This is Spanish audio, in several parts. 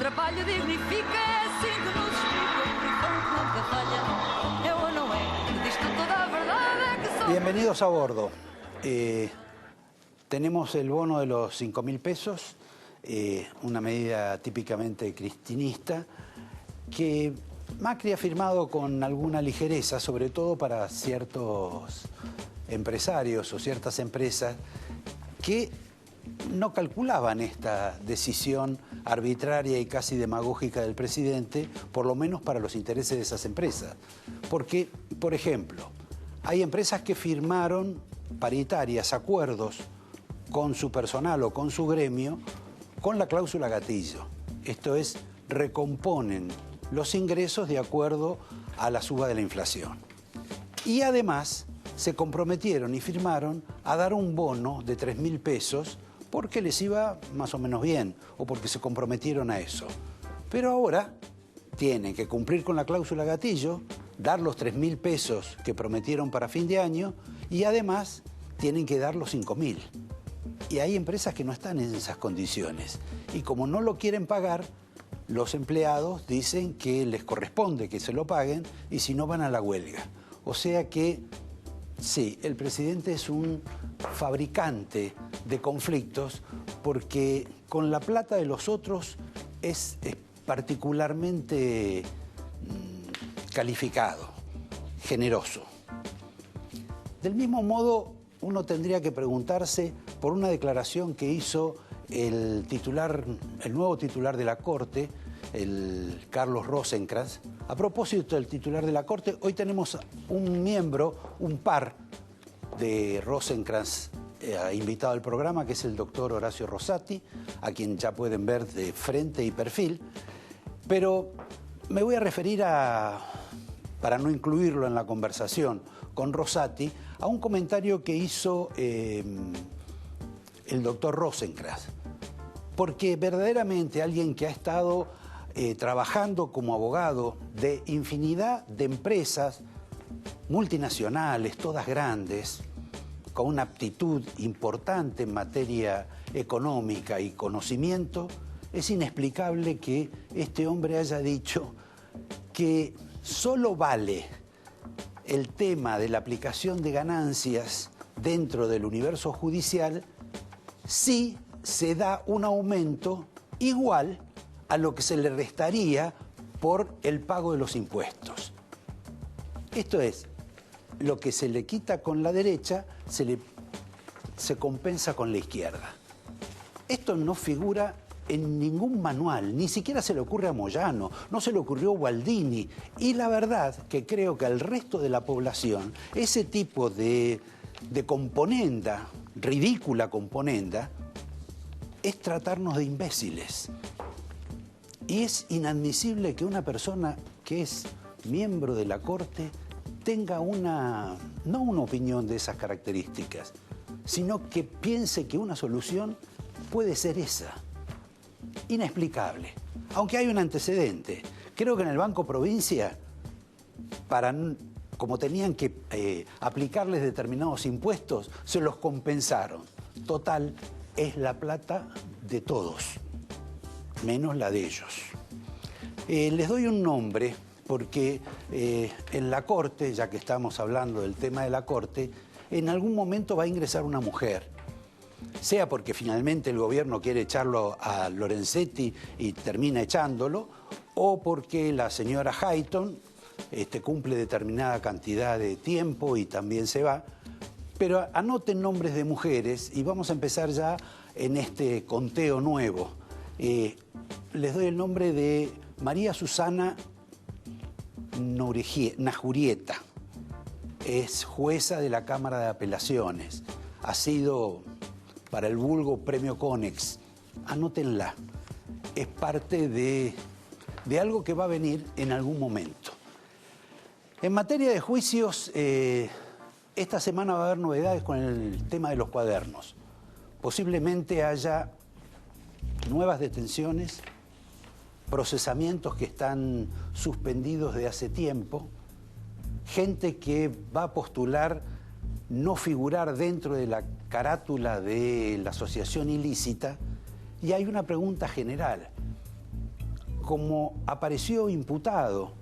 trabalho dignifica, é assim que nos explica o brifão que nunca falha. É ou não é? Diz-te toda a verdade, é que só... Bienvenidos a bordo. Tenemos el bono de los 5.000 pesos, una medida típicamente cristinista, que Macri ha firmado con alguna ligereza, sobre todo para ciertos empresarios o ciertas empresas que no calculaban esta decisión arbitraria y casi demagógica del presidente, por lo menos para los intereses de esas empresas. Porque, por ejemplo, hay empresas que firmaron paritarias, acuerdos con su personal o con su gremio, con la cláusula gatillo. Esto es, recomponen los ingresos de acuerdo a la suba de la inflación. Y además se comprometieron y firmaron a dar un bono de 3.000 pesos porque les iba más o menos bien o porque se comprometieron a eso. Pero ahora tienen que cumplir con la cláusula gatillo, dar los 3.000 pesos que prometieron para fin de año y además tienen que dar los 5.000. Y hay empresas que no están en esas condiciones. Y como no lo quieren pagar, los empleados dicen que les corresponde que se lo paguen y si no van a la huelga. O sea que, sí, el presidente es un fabricante de conflictos porque con la plata de los otros es particularmente calificado, generoso. Del mismo modo, uno tendría que preguntarse por una declaración que hizo el nuevo titular de la Corte, el Carlos Rosenkrantz. A propósito del titular de la Corte, hoy tenemos un miembro, un par de Rosenkrantz invitado al programa, que es el doctor Horacio Rosati, a quien ya pueden ver de frente y perfil. Pero me voy a referir para no incluirlo en la conversación con Rosati, a un comentario que hizo el doctor Rosenkrantz. Porque verdaderamente alguien que ha estado trabajando como abogado de infinidad de empresas multinacionales, todas grandes, con una aptitud importante en materia económica y conocimiento, es inexplicable que este hombre haya dicho que solo vale el tema de la aplicación de ganancias dentro del universo judicial si se da un aumento igual a lo que se le restaría por el pago de los impuestos. Esto es, lo que se le quita con la derecha se compensa con la izquierda. Esto no figura en ningún manual, ni siquiera se le ocurre a Moyano, no se le ocurrió a Gualdini. Y la verdad que creo que al resto de la población ese tipo de componenda, ridícula componenda, es tratarnos de imbéciles. Y es inadmisible que una persona que es miembro de la Corte tenga no una opinión de esas características, sino que piense que una solución puede ser esa. Inexplicable. Aunque hay un antecedente. Creo que en el Banco Provincia, como tenían que aplicarles determinados impuestos, se los compensaron. Total, es la plata de todos, menos la de ellos. Les doy un nombre porque en la Corte, ya que estamos hablando del tema de la Corte, en algún momento va a ingresar una mujer. Sea porque finalmente el gobierno quiere echarlo a Lorenzetti y termina echándolo, o porque la señora Hayton cumple determinada cantidad de tiempo y también se va. Pero anoten nombres de mujeres y vamos a empezar ya en este conteo nuevo. Les doy el nombre de María Susana Najurieta. Es jueza de la Cámara de Apelaciones. Ha sido para el vulgo Premio Conex. Anótenla. Es parte de algo que va a venir en algún momento. En materia de juicios, esta semana va a haber novedades con el tema de los cuadernos. Posiblemente haya nuevas detenciones, procesamientos que están suspendidos de hace tiempo, gente que va a postular no figurar dentro de la carátula de la asociación ilícita, y hay una pregunta general. como apareció imputado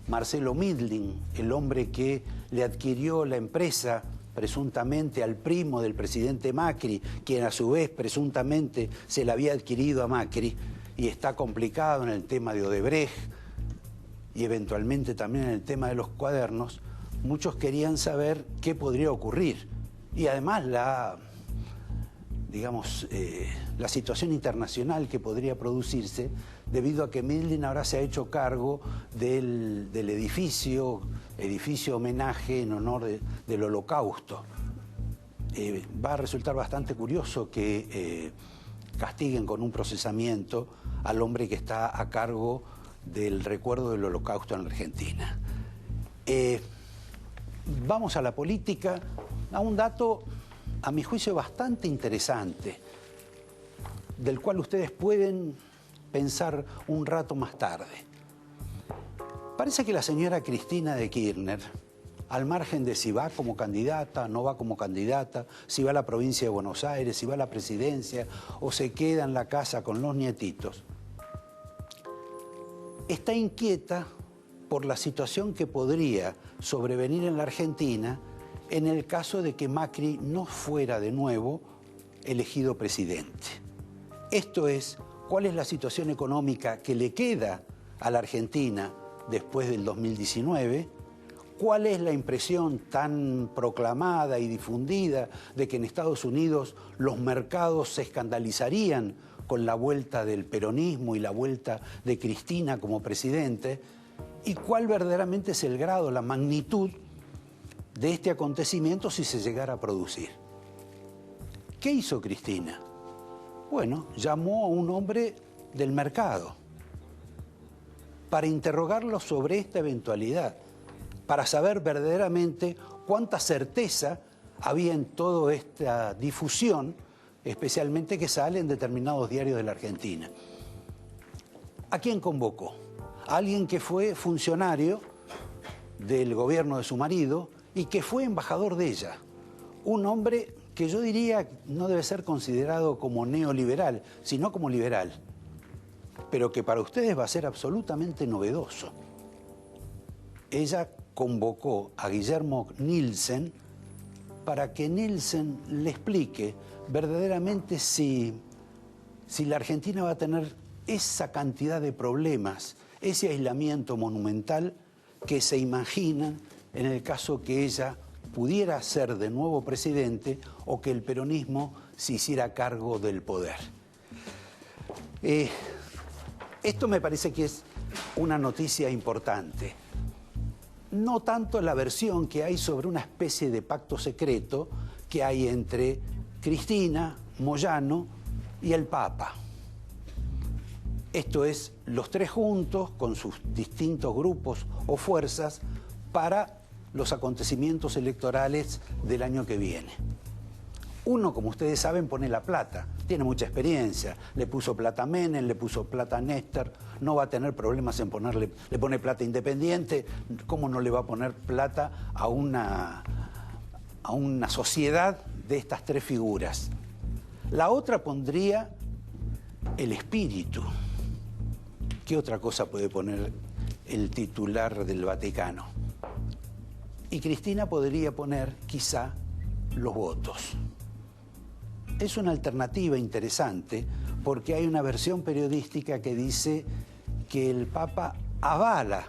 Marcelo Midling, el hombre que le adquirió la empresa presuntamente al primo del presidente Macri, quien a su vez presuntamente se la había adquirido a Macri, y está complicado en el tema de Odebrecht y eventualmente también en el tema de los cuadernos, muchos querían saber qué podría ocurrir. Y además la situación internacional que podría producirse debido a que Midling ahora se ha hecho cargo del edificio homenaje en honor del Holocausto. Va a resultar bastante curioso que castiguen con un procesamiento al hombre que está a cargo del recuerdo del Holocausto en la Argentina. Vamos a la política, a un dato, a mi juicio, bastante interesante, del cual ustedes pueden pensar un rato más tarde. Parece que la señora Cristina de Kirchner, al margen de si va como candidata, no va como candidata, si va a la provincia de Buenos Aires, si va a la presidencia o se queda en la casa con los nietitos, está inquieta por la situación que podría sobrevenir en la Argentina en el caso de que Macri no fuera de nuevo elegido presidente. Esto es, ¿cuál es la situación económica que le queda a la Argentina después del 2019? ¿Cuál es la impresión tan proclamada y difundida de que en Estados Unidos los mercados se escandalizarían con la vuelta del peronismo y la vuelta de Cristina como presidente? ¿Y cuál verdaderamente es el grado, la magnitud de este acontecimiento si se llegara a producir? ¿Qué hizo Cristina? Bueno, llamó a un hombre del mercado para interrogarlo sobre esta eventualidad, para saber verdaderamente cuánta certeza había en toda esta difusión, especialmente que sale en determinados diarios de la Argentina. ¿A quién convocó? A alguien que fue funcionario del gobierno de su marido y que fue embajador de ella. Un hombre que yo diría no debe ser considerado como neoliberal, sino como liberal, pero que para ustedes va a ser absolutamente novedoso. Ella convocó a Guillermo Nielsen para que Nielsen le explique verdaderamente si la Argentina va a tener esa cantidad de problemas, ese aislamiento monumental que se imaginan en el caso que ella pudiera ser de nuevo presidente o que el peronismo se hiciera cargo del poder. Esto me parece que es una noticia importante. No tanto la versión que hay sobre una especie de pacto secreto que hay entre Cristina, Moyano y el Papa. Esto es, los tres juntos, con sus distintos grupos o fuerzas, para los acontecimientos electorales del año que viene. Uno, como ustedes saben, pone la plata, tiene mucha experiencia, le puso plata a Menem, le puso plata a Néstor, no va a tener problemas en ponerle, le pone plata Independiente, ¿cómo no le va a poner plata a una sociedad de estas tres figuras? La otra pondría el espíritu. ¿Qué otra cosa puede poner el titular del Vaticano? Y Cristina podría poner, quizá, los votos. Es una alternativa interesante porque hay una versión periodística que dice que el Papa avala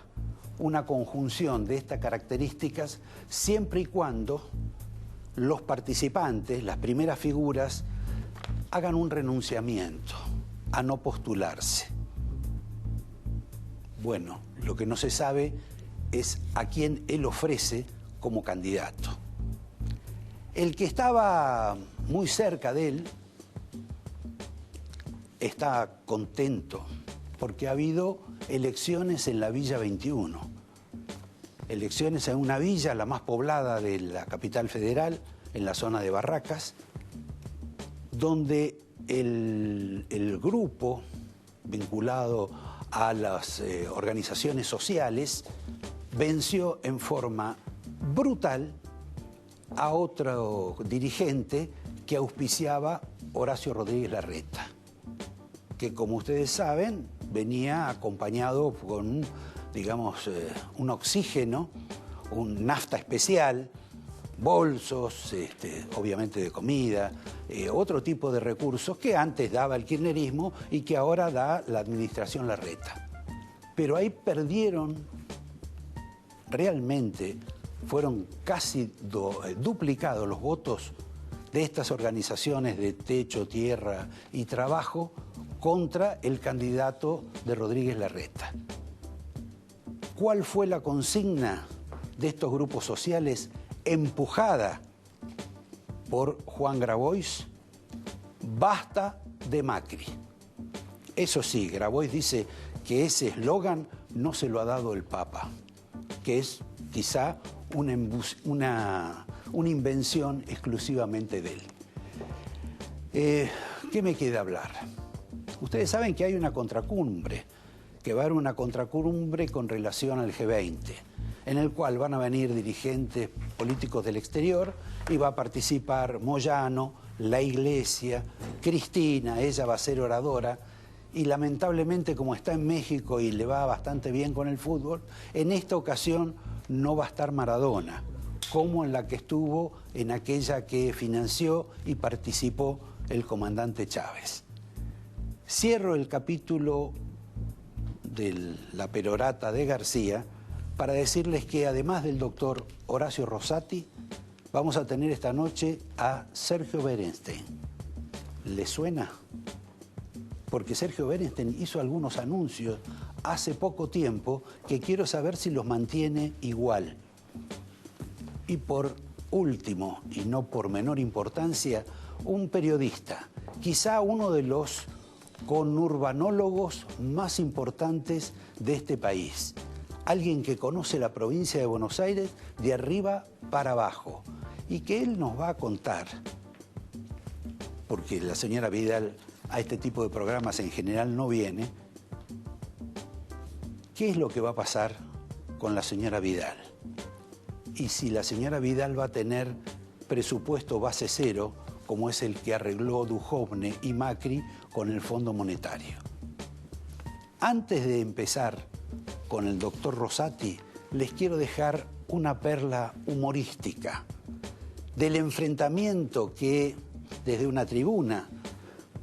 una conjunción de estas características siempre y cuando los participantes, las primeras figuras, hagan un renunciamiento a no postularse. Bueno, lo que no se sabe es a quién él ofrece como candidato. El que estaba muy cerca de él está contento porque ha habido elecciones en la Villa 21. Elecciones en una villa, la más poblada de la capital federal, en la zona de Barracas, donde el grupo vinculado a las organizaciones sociales venció en forma brutal a otro dirigente que auspiciaba Horacio Rodríguez Larreta, que como ustedes saben venía acompañado con, digamos, un oxígeno, un nafta especial, bolsos, obviamente de comida, otro tipo de recursos que antes daba el kirchnerismo y que ahora da la administración Larreta. Pero ahí perdieron, realmente fueron casi duplicados los votos de estas organizaciones de techo, tierra y trabajo contra el candidato de Rodríguez Larreta. ¿Cuál fue la consigna de estos grupos sociales empujada por Juan Grabois? Basta de Macri. Eso sí, Grabois dice que ese eslogan no se lo ha dado el Papa, que es quizá una invención exclusivamente de él. ¿Qué me queda hablar? Ustedes saben que hay una contracumbre, que va a haber una contracumbre con relación al G20, en el cual van a venir dirigentes políticos del exterior y va a participar Moyano, la Iglesia, Cristina, ella va a ser oradora, y lamentablemente, como está en México y le va bastante bien con el fútbol, en esta ocasión no va a estar Maradona, como en la que estuvo en aquella que financió y participó el comandante Chávez. Cierro el capítulo de la perorata de García para decirles que además del doctor Horacio Rosati, vamos a tener esta noche a Sergio Berenstein. ¿Les suena? Porque Sergio Berenstein hizo algunos anuncios hace poco tiempo que quiero saber si los mantiene igual. Y por último, y no por menor importancia, un periodista, quizá uno de los conurbanólogos más importantes de este país. Alguien que conoce la provincia de Buenos Aires de arriba para abajo y que él nos va a contar, porque la señora Vidal a este tipo de programas en general no viene, qué es lo que va a pasar con la señora Vidal y si la señora Vidal va a tener presupuesto base cero como es el que arregló Duhovne y Macri con el Fondo Monetario. Antes de empezar con el doctor Rosati, les quiero dejar una perla humorística del enfrentamiento que desde una tribuna,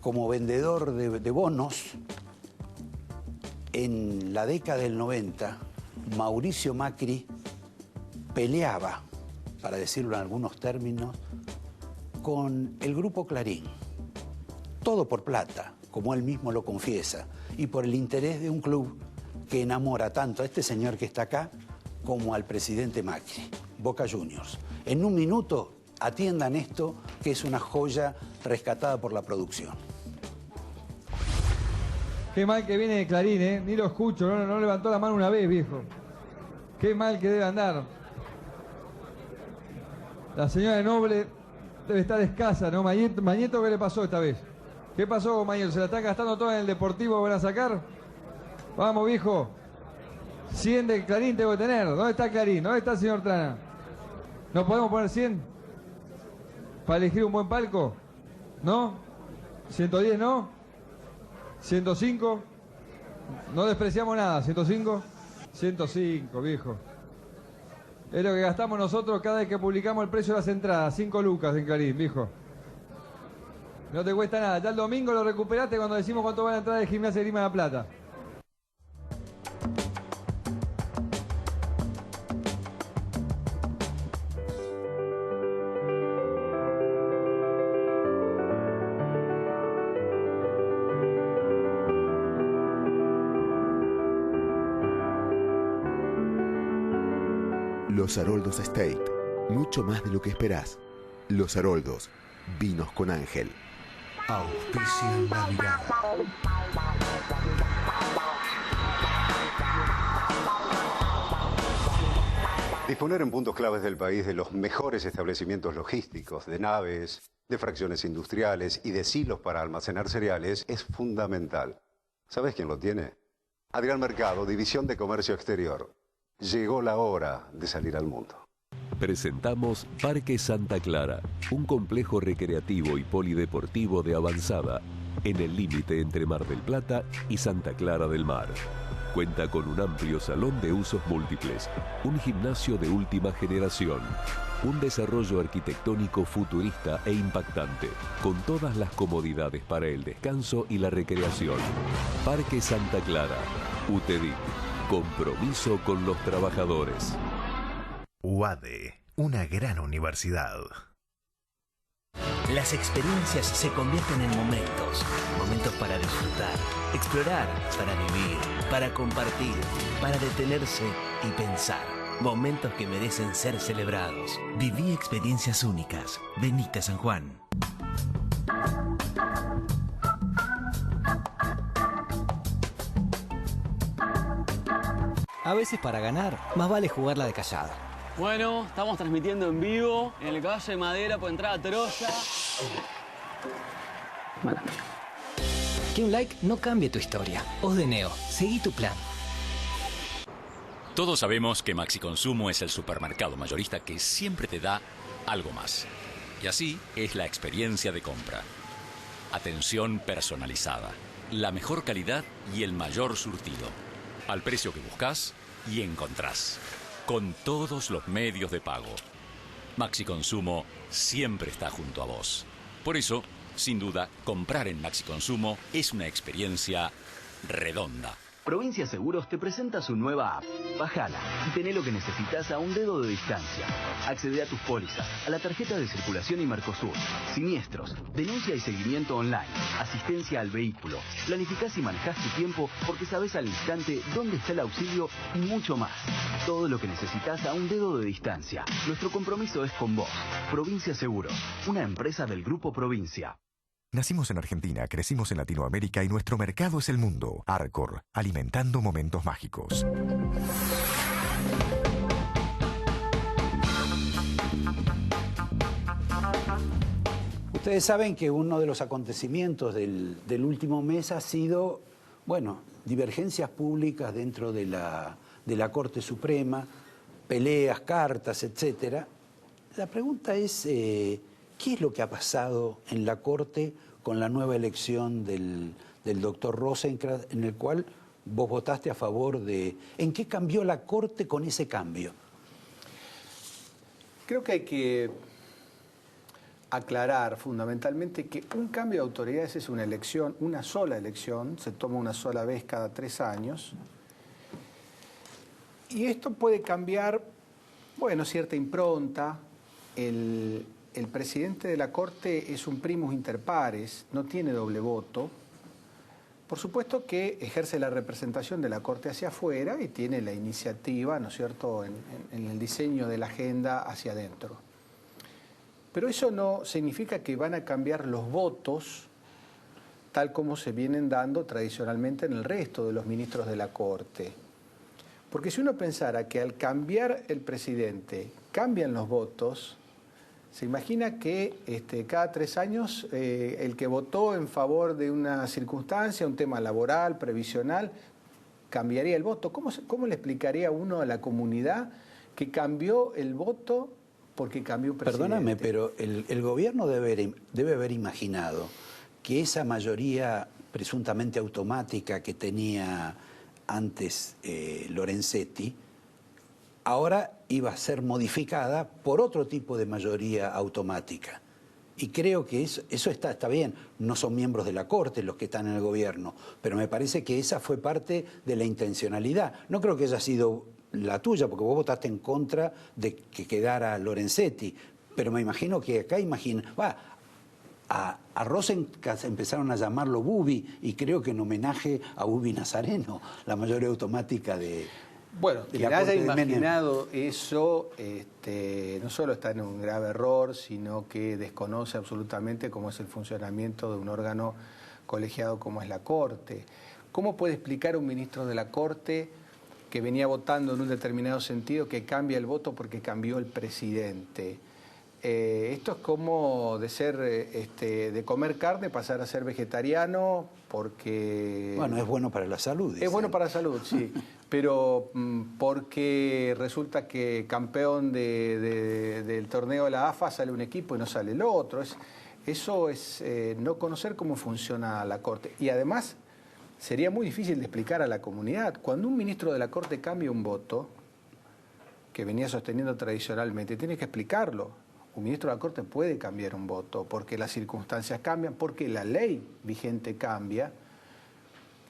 como vendedor de bonos, en la década del 90, Mauricio Macri peleaba, para decirlo en algunos términos, con el Grupo Clarín. Todo por plata, como él mismo lo confiesa, y por el interés de un club que enamora tanto a este señor que está acá como al presidente Macri, Boca Juniors. En un minuto atiendan esto, que es una joya rescatada por la producción. Qué mal que viene de Clarín, ¿eh? Ni lo escucho, no levantó la mano una vez, viejo. Qué mal que debe andar. La señora de Noble debe estar escasa, ¿no? Mañeto, ¿qué le pasó esta vez? ¿Qué pasó, Mañeto? ¿Se la está gastando toda en el Deportivo? ¿Van a sacar? Vamos, viejo. 100 de Clarín tengo que tener. ¿Dónde está Clarín? ¿Dónde está el señor Trana? ¿No podemos poner 100? ¿Para elegir un buen palco? ¿No? ¿110 no? ¿105? No despreciamos nada. ¿105? 105, viejo. Es lo que gastamos nosotros cada vez que publicamos el precio de las entradas. 5 lucas en Clarín, viejo. No te cuesta nada. Ya el domingo lo recuperaste cuando decimos cuánto van a entrar de Gimnasia de Grima de la Plata. Los Haroldos Estate, mucho más de lo que esperás. Los Haroldos, vinos con Ángel. Auspician la mirada. Disponer en puntos claves del país de los mejores establecimientos logísticos, de naves, de fracciones industriales y de silos para almacenar cereales es fundamental. ¿Sabes quién lo tiene? Adrián Mercado, División de Comercio Exterior. Llegó la hora de salir al mundo. Presentamos Parque Santa Clara, un complejo recreativo y polideportivo de avanzada, en el límite entre Mar del Plata y Santa Clara del Mar. Cuenta con un amplio salón de usos múltiples, un gimnasio de última generación, un desarrollo arquitectónico futurista e impactante, con todas las comodidades para el descanso y la recreación. Parque Santa Clara, UTEDIC, compromiso con los trabajadores. UADE, una gran universidad. Las experiencias se convierten en momentos. Momentos para disfrutar, explorar, para vivir, para compartir, para detenerse y pensar. Momentos que merecen ser celebrados. Viví experiencias únicas. Venite a San Juan. A veces para ganar, más vale jugarla de callado. Bueno, estamos transmitiendo en vivo en el Caballo de Madera por entrada a Troya. Bueno. Que un like no cambie tu historia. Osdeneo, seguí tu plan. Todos sabemos que Maxi Consumo es el supermercado mayorista que siempre te da algo más. Y así es la experiencia de compra. Atención personalizada, la mejor calidad y el mayor surtido. Al precio que buscas y encontrás. Con todos los medios de pago. Maxi Consumo siempre está junto a vos. Por eso, sin duda, comprar en Maxi Consumo es una experiencia redonda. Provincia Seguros te presenta su nueva app. Bájala y tené lo que necesitas a un dedo de distancia. Accede a tus pólizas, a la tarjeta de circulación y Mercosur, siniestros, denuncia y seguimiento online, asistencia al vehículo. Planificás y manejás tu tiempo porque sabés al instante dónde está el auxilio y mucho más. Todo lo que necesitas a un dedo de distancia. Nuestro compromiso es con vos. Provincia Seguros, una empresa del Grupo Provincia. Nacimos en Argentina, crecimos en Latinoamérica y nuestro mercado es el mundo. Arcor, alimentando momentos mágicos. Ustedes saben que uno de los acontecimientos del último mes ha sido, bueno, divergencias públicas dentro de la Corte Suprema, peleas, cartas, etcétera. La pregunta es, ¿qué es lo que ha pasado en la Corte con la nueva elección del doctor Rosenkrantz, en el cual vos votaste a favor de... ¿En qué cambió la Corte con ese cambio? Creo que hay que aclarar fundamentalmente que un cambio de autoridades es una elección, una sola elección, se toma una sola vez cada 3 años. Y esto puede cambiar, bueno, cierta impronta. El presidente de la Corte es un primus inter pares, no tiene doble voto. Por supuesto que ejerce la representación de la Corte hacia afuera y tiene la iniciativa, ¿no es cierto?, en el diseño de la agenda hacia adentro. Pero eso no significa que van a cambiar los votos tal como se vienen dando tradicionalmente en el resto de los ministros de la Corte. Porque si uno pensara que al cambiar el presidente cambian los votos, se imagina que cada 3 años el que votó en favor de una circunstancia, un tema laboral, previsional, cambiaría el voto. ¿Cómo le explicaría uno a la comunidad que cambió el voto porque cambió un presidente? Perdóname, pero el gobierno debe haber imaginado que esa mayoría presuntamente automática que tenía antes Lorenzetti, ahora iba a ser modificada por otro tipo de mayoría automática. Y creo que eso está bien. No son miembros de la Corte los que están en el gobierno, pero me parece que esa fue parte de la intencionalidad. No creo que haya sido la tuya, porque vos votaste en contra de que quedara Lorenzetti, pero me imagino que acá a Rosenkrantz empezaron a llamarlo Bubi, y creo que en homenaje a Bubi Nazareno, la mayoría automática de... Bueno, quien haya imaginado eso no solo está en un grave error, sino que desconoce absolutamente cómo es el funcionamiento de un órgano colegiado como es la Corte. ¿Cómo puede explicar un ministro de la Corte que venía votando en un determinado sentido que cambia el voto porque cambió el presidente? Esto es como de ser, de comer carne, pasar a ser vegetariano porque... Bueno, es bueno para la salud. Es bueno para la salud, sí. Pero porque resulta que campeón del torneo de la AFA sale un equipo y no sale el otro. Eso es no conocer cómo funciona la Corte. Y además sería muy difícil de explicar a la comunidad. Cuando un ministro de la Corte cambia un voto, que venía sosteniendo tradicionalmente, tiene que explicarlo. Un ministro de la Corte puede cambiar un voto porque las circunstancias cambian, porque la ley vigente cambia.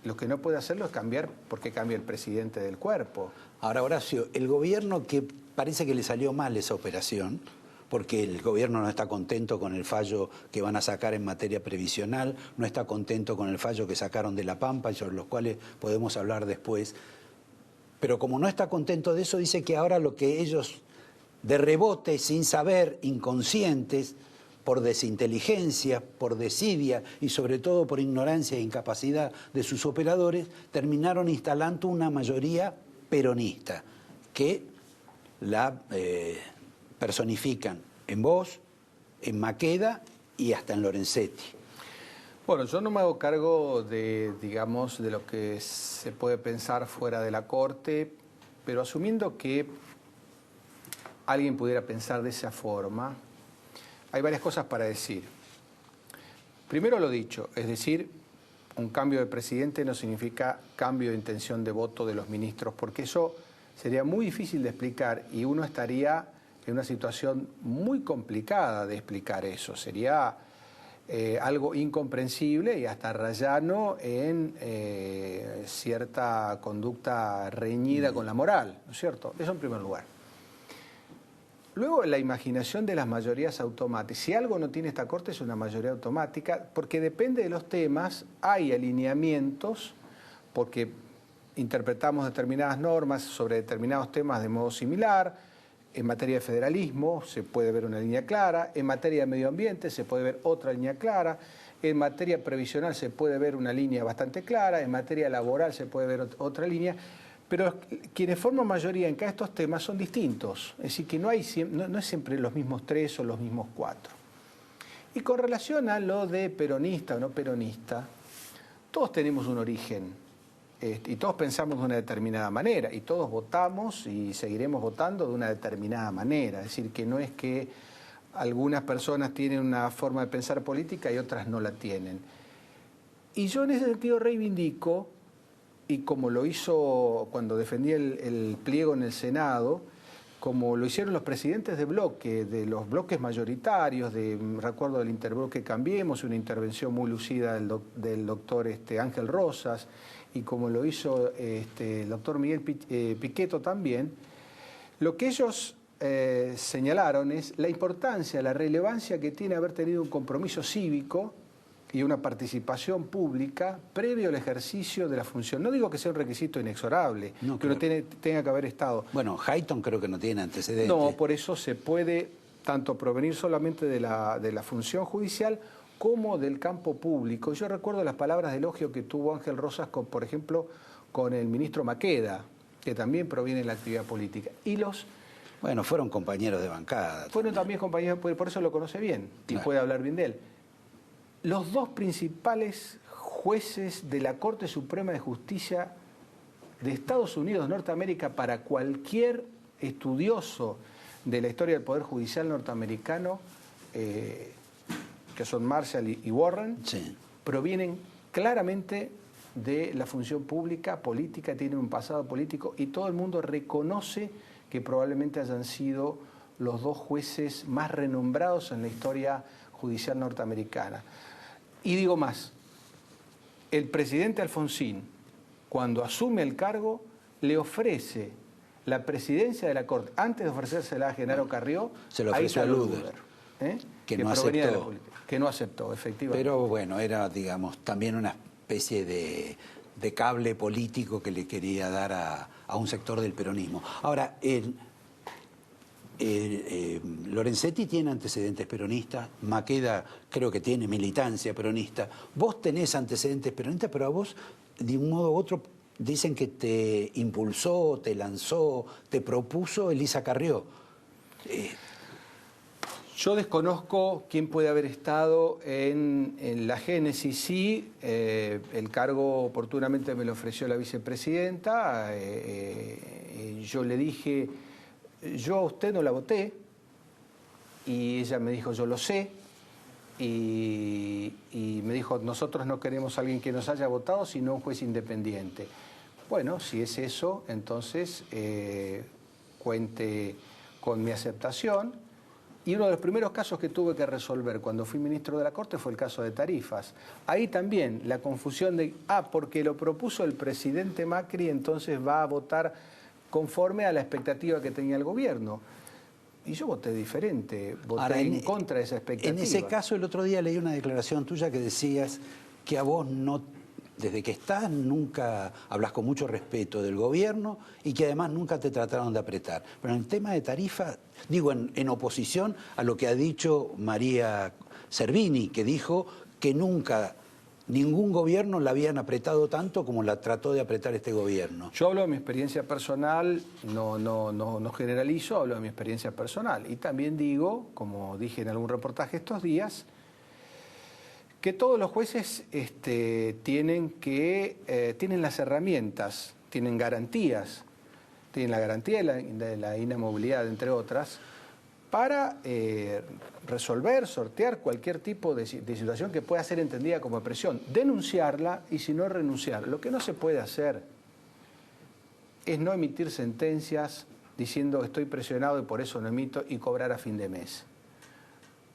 Lo que no puede hacerlo es cambiar porque cambia el presidente del cuerpo. Ahora, Horacio, el gobierno, que parece que le salió mal esa operación, porque el gobierno no está contento con el fallo que van a sacar en materia previsional, no está contento con el fallo que sacaron de La Pampa, y sobre los cuales podemos hablar después. Pero como no está contento de eso, dice que ahora lo que ellos, de rebote, sin saber, inconscientes, por desinteligencia, por desidia y sobre todo por ignorancia e incapacidad de sus operadores, terminaron instalando una mayoría peronista, que la personifican en vos, en Maqueda y hasta en Lorenzetti. Bueno, yo no me hago cargo de, digamos, de lo que se puede pensar fuera de la Corte, pero asumiendo que alguien pudiera pensar de esa forma, hay varias cosas para decir. Primero lo dicho, es decir, un cambio de presidente no significa cambio de intención de voto de los ministros, porque eso sería muy difícil de explicar y uno estaría en una situación muy complicada de explicar eso. Sería algo incomprensible y hasta rayano en cierta conducta reñida con la moral, ¿no es cierto? Eso en primer lugar. Luego, la imaginación de las mayorías automáticas. Si algo no tiene esta Corte es una mayoría automática, porque depende de los temas, hay alineamientos, porque interpretamos determinadas normas sobre determinados temas de modo similar. En materia de federalismo se puede ver una línea clara, en materia de medio ambiente se puede ver otra línea clara, en materia previsional se puede ver una línea bastante clara, en materia laboral se puede ver otra línea, pero quienes forman mayoría en cada estos temas son distintos, es decir, que no es siempre los mismos 3 o los mismos 4. Y con relación a lo de peronista o no peronista, todos tenemos un origen. Y todos pensamos de una determinada manera, y todos votamos y seguiremos votando de una determinada manera. Es decir, que no es que algunas personas tienen una forma de pensar política y otras no la tienen. Y yo en ese sentido reivindico, y como lo hizo cuando defendí el pliego en el Senado, como lo hicieron los presidentes de bloque, de los bloques mayoritarios, recuerdo del interbloque Cambiemos, una intervención muy lucida del doctor Ángel Rosas, y como lo hizo el doctor Miguel Piqueto también, lo que ellos señalaron es la importancia, la relevancia que tiene haber tenido un compromiso cívico y una participación pública previo al ejercicio de la función. No digo que sea un requisito inexorable, no, que uno tenga que haber estado. Bueno, Hayton creo que no tiene antecedentes. No, por eso se puede tanto provenir solamente de la función judicial como del campo público. Yo recuerdo las palabras de elogio que tuvo Ángel Rosas, por ejemplo, con el ministro Maqueda, que también proviene de la actividad política. Y bueno, fueron compañeros de bancada. Fueron también compañeros, por eso lo conoce bien y claro, puede hablar bien de él. Los dos principales jueces de la Corte Suprema de Justicia de Estados Unidos, Norteamérica, para cualquier estudioso de la historia del Poder Judicial norteamericano, que son Marshall y Warren, sí, provienen claramente de la función pública, política, tienen un pasado político y todo el mundo reconoce que probablemente hayan sido los dos jueces más renombrados en la historia judicial norteamericana. Y digo más, el presidente Alfonsín, cuando asume el cargo, le ofrece la presidencia de la Corte, antes de ofrecérsela a Genaro Carrió, se lo ofreció a Luder, que no aceptó. Que no aceptó, efectivamente. Pero bueno, era, digamos, también una especie de cable político que le quería dar a un sector del peronismo. Ahora, Lorenzetti tiene antecedentes peronistas, Maqueda creo que tiene militancia peronista, vos tenés antecedentes peronistas, pero a vos, de un modo u otro, dicen que te impulsó, te lanzó, te propuso Elisa Carrió. Yo desconozco quién puede haber estado en la génesis. Sí, el cargo oportunamente me lo ofreció la vicepresidenta. Yo le dije, yo a usted no la voté. Y ella me dijo, yo lo sé. y me dijo, nosotros no queremos a alguien que nos haya votado, sino un juez independiente. Bueno, si es eso, entonces cuente con mi aceptación. Y uno de los primeros casos que tuve que resolver cuando fui ministro de la Corte fue el caso de tarifas. Ahí también la confusión de, porque lo propuso el presidente Macri, entonces va a votar conforme a la expectativa que tenía el gobierno. Y yo voté diferente, voté en contra de esa expectativa. En ese caso, el otro día leí una declaración tuya que decías que a vos no, desde que estás, nunca hablas con mucho respeto del gobierno y que además nunca te trataron de apretar. Pero en el tema de tarifa, digo, en oposición a lo que ha dicho María Servini, que dijo que nunca ningún gobierno la habían apretado tanto como la trató de apretar este gobierno. Yo hablo de mi experiencia personal, no generalizo, hablo de mi experiencia personal. Y también digo, como dije en algún reportaje estos días, que todos los jueces tienen las herramientas, tienen garantías, tienen la garantía de la inamovilidad, entre otras, para resolver, sortear cualquier tipo de situación que pueda ser entendida como presión, denunciarla y si no renunciar. Lo que no se puede hacer es no emitir sentencias diciendo estoy presionado y por eso no emito y cobrar a fin de mes.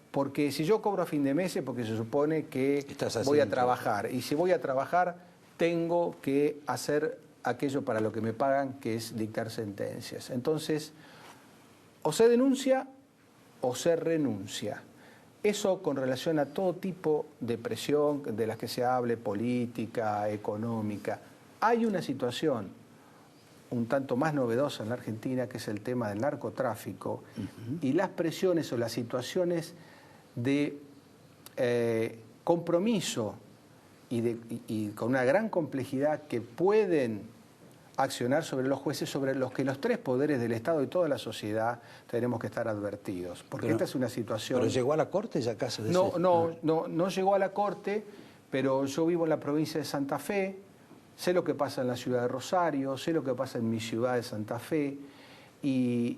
Porque si yo cobro a fin de mes es porque se supone que voy a trabajar. Y si voy a trabajar, tengo que hacer aquello para lo que me pagan, que es dictar sentencias. Entonces, o se denuncia o se renuncia. Eso con relación a todo tipo de presión de las que se hable, política, económica. Hay una situación un tanto más novedosa en la Argentina, que es el tema del narcotráfico, y las presiones o las situaciones de compromiso y con una gran complejidad que pueden accionar sobre los jueces, sobre los que los tres poderes del Estado y toda la sociedad tenemos que estar advertidos. Porque esta es una situación... ¿Pero llegó a la Corte ya caso de No llegó a la Corte, pero yo vivo en la provincia de Santa Fe, sé lo que pasa en la ciudad de Rosario, sé lo que pasa en mi ciudad de Santa Fe, y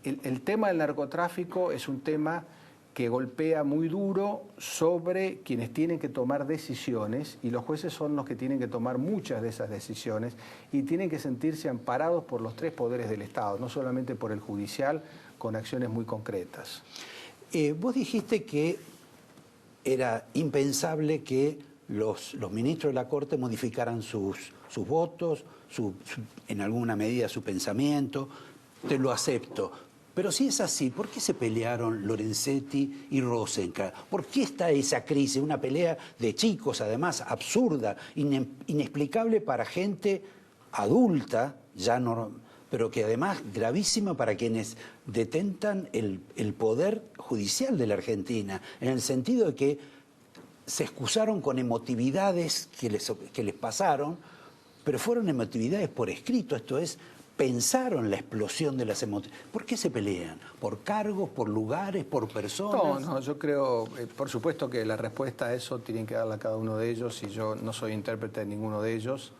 el tema del narcotráfico es un tema que golpea muy duro sobre quienes tienen que tomar decisiones, y los jueces son los que tienen que tomar muchas de esas decisiones y tienen que sentirse amparados por los tres poderes del Estado, no solamente por el judicial, con acciones muy concretas. Vos dijiste que era impensable que los ministros de la Corte modificaran sus votos, en alguna medida su pensamiento. Te lo acepto. Pero si es así, ¿por qué se pelearon Lorenzetti y Rosenkrantz? ¿Por qué está esa crisis? Una pelea de chicos, además, absurda, inexplicable para gente adulta, ya no, pero que además gravísima para quienes detentan el poder judicial de la Argentina, en el sentido de que se excusaron con emotividades que les pasaron, pero fueron emotividades por escrito, esto es, pensaron la explosión de las emociones. ¿Por qué se pelean? ¿Por cargos, por lugares, por personas? No, yo creo, por supuesto que la respuesta a eso tienen que darla a cada uno de ellos y yo no soy intérprete de ninguno de ellos.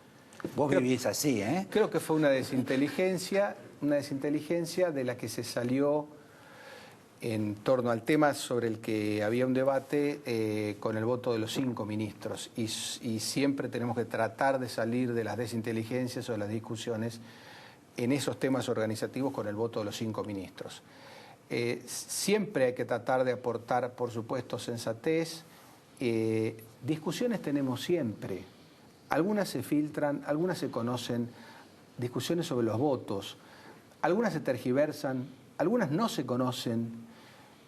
Vos vivís así, ¿eh? Creo que fue una desinteligencia de la que se salió en torno al tema sobre el que había un debate con el voto de los 5 ministros y siempre tenemos que tratar de salir de las desinteligencias o de las discusiones en esos temas organizativos con el voto de los 5 ministros. Siempre hay que tratar de aportar, por supuesto, sensatez. Discusiones tenemos siempre. Algunas se filtran, algunas se conocen, discusiones sobre los votos. Algunas se tergiversan, algunas no se conocen,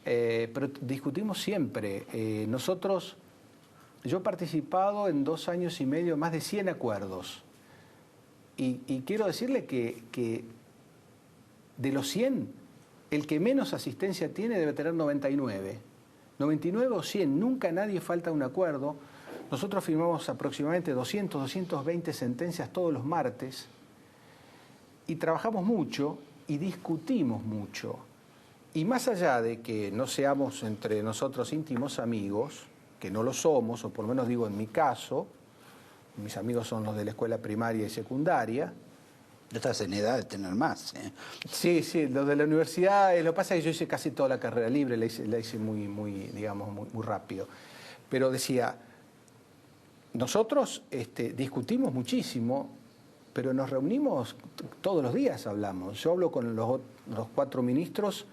pero discutimos siempre. Yo he participado en 2 años y medio más de 100 acuerdos. Y quiero decirle que de los 100, el que menos asistencia tiene debe tener 99. 99 o 100, nunca nadie falta a un acuerdo. Nosotros firmamos aproximadamente 200, 220 sentencias todos los martes y trabajamos mucho y discutimos mucho. Y más allá de que no seamos entre nosotros íntimos amigos, que no lo somos, o por lo menos digo en mi caso, mis amigos son los de la escuela primaria y secundaria, Ya estás en edad de tener más. Sí, sí, lo de la universidad, lo que pasa es que yo hice casi toda la carrera libre, la hice muy rápido. Pero decía, nosotros discutimos muchísimo, pero nos reunimos todos los días, hablamos. Yo hablo con los 4 ministros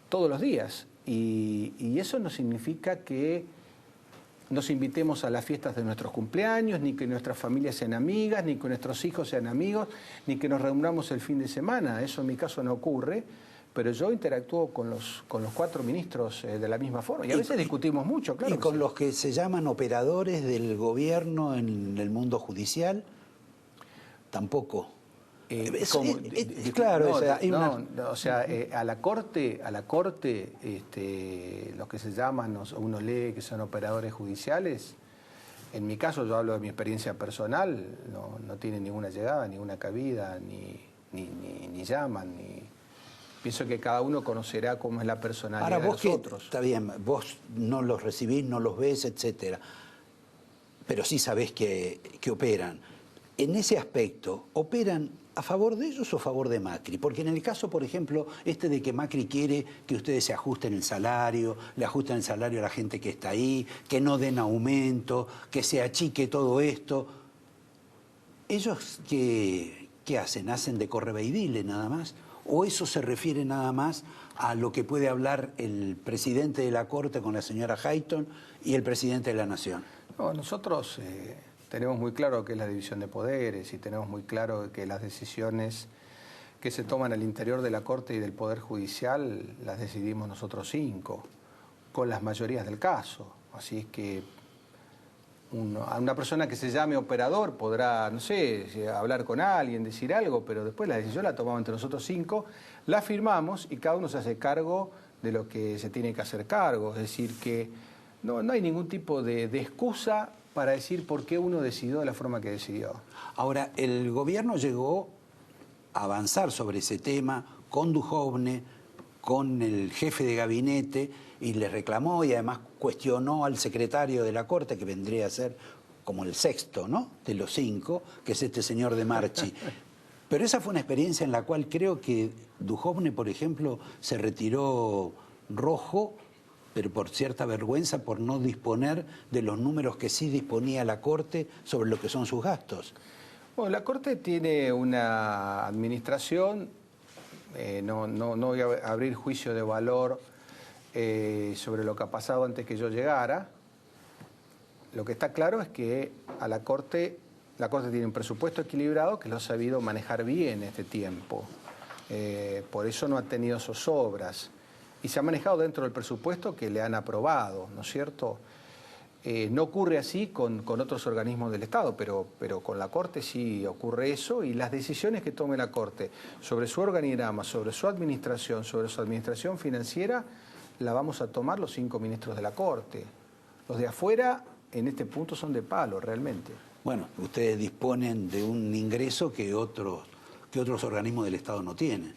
todos los días y eso no significa que nos invitemos a las fiestas de nuestros cumpleaños, ni que nuestras familias sean amigas, ni que nuestros hijos sean amigos, ni que nos reunamos el fin de semana. Eso en mi caso no ocurre, pero yo interactúo con los 4 ministros de la misma forma. Y a veces discutimos mucho, claro. ¿Y con los que se llaman operadores del gobierno en el mundo judicial? Tampoco. Claro, a la corte, los que se llaman, uno lee que son operadores judiciales, en mi caso, yo hablo de mi experiencia personal, no tienen ninguna llegada, ninguna cabida, ni llaman, pienso que cada uno conocerá cómo es la personalidad de los otros. Está bien, vos no los recibís, no los ves, etcétera, pero sí sabés que operan. En ese aspecto, ¿operan a favor de ellos o a favor de Macri? Porque en el caso, por ejemplo, de que Macri quiere que ustedes se ajusten el salario, le ajusten el salario a la gente que está ahí, que no den aumento, que se achique todo esto. ¿Ellos qué hacen? ¿Hacen de correveidile nada más? ¿O eso se refiere nada más a lo que puede hablar el presidente de la Corte con la señora Hayton y el presidente de la Nación? No, nosotros tenemos muy claro qué es la división de poderes y tenemos muy claro que las decisiones que se toman al interior de la Corte y del Poder Judicial las decidimos nosotros 5, con las mayorías del caso. Así es que a una persona que se llame operador podrá, no sé, hablar con alguien, decir algo, pero después la decisión la tomamos entre nosotros 5, la firmamos y cada uno se hace cargo de lo que se tiene que hacer cargo. Es decir, que no hay ningún tipo de excusa para decir por qué uno decidió de la forma que decidió. Ahora, el gobierno llegó a avanzar sobre ese tema con Duhovne, con el jefe de gabinete, y le reclamó y además cuestionó al secretario de la Corte, que vendría a ser como el 6º, ¿no?, de los 5, que es este señor de Marchi. Pero esa fue una experiencia en la cual creo que Duhovne, por ejemplo, se retiró rojo, pero por cierta vergüenza, por no disponer de los números que sí disponía la Corte sobre lo que son sus gastos. Bueno, la Corte tiene una administración, no voy a abrir juicio de valor sobre lo que ha pasado antes que yo llegara. Lo que está claro es que a la Corte tiene un presupuesto equilibrado que lo ha sabido manejar bien este tiempo. Por eso no ha tenido zozobras. Y se ha manejado dentro del presupuesto que le han aprobado, ¿no es cierto? No ocurre así con otros organismos del Estado, pero con la Corte sí ocurre eso, y las decisiones que tome la Corte sobre su organigrama, sobre su administración financiera, la vamos a tomar los 5 ministros de la Corte. Los de afuera, en este punto, son de palo, realmente. Bueno, ustedes disponen de un ingreso que otros organismos del Estado no tienen.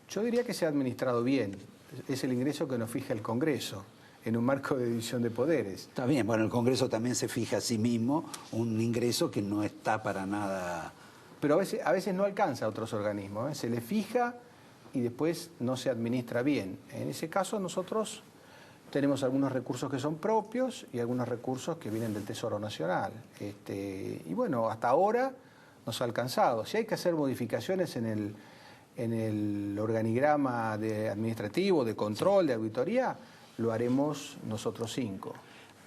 Yo diría que se ha administrado bien. Es el ingreso que nos fija el Congreso, en un marco de división de poderes. Está bien, bueno, el Congreso también se fija a sí mismo un ingreso que no está para nada... Pero a veces no alcanza a otros organismos, ¿eh? Se le fija y después no se administra bien. En ese caso nosotros tenemos algunos recursos que son propios y algunos recursos que vienen del Tesoro Nacional. Y bueno, hasta ahora nos ha alcanzado. Si hay que hacer modificaciones en el organigrama administrativo, de control, de auditoría, lo haremos nosotros 5.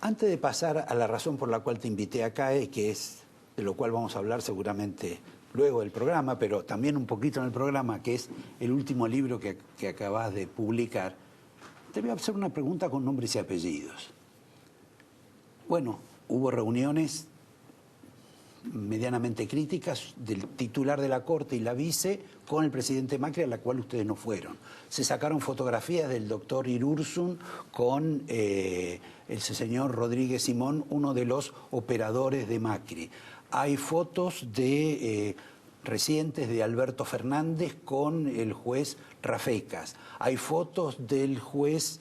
Antes de pasar a la razón por la cual te invité acá, que es de lo cual vamos a hablar seguramente luego del programa, pero también un poquito en el programa, que es el último libro que acabas de publicar, te voy a hacer una pregunta con nombres y apellidos. Bueno, hubo reuniones medianamente críticas del titular de la Corte y la vice con el presidente Macri, a la cual ustedes no fueron. Se sacaron fotografías del doctor Irursun con el señor Rodríguez Simón, uno de los operadores de Macri. Hay fotos recientes de Alberto Fernández con el juez Rafecas. Hay fotos del juez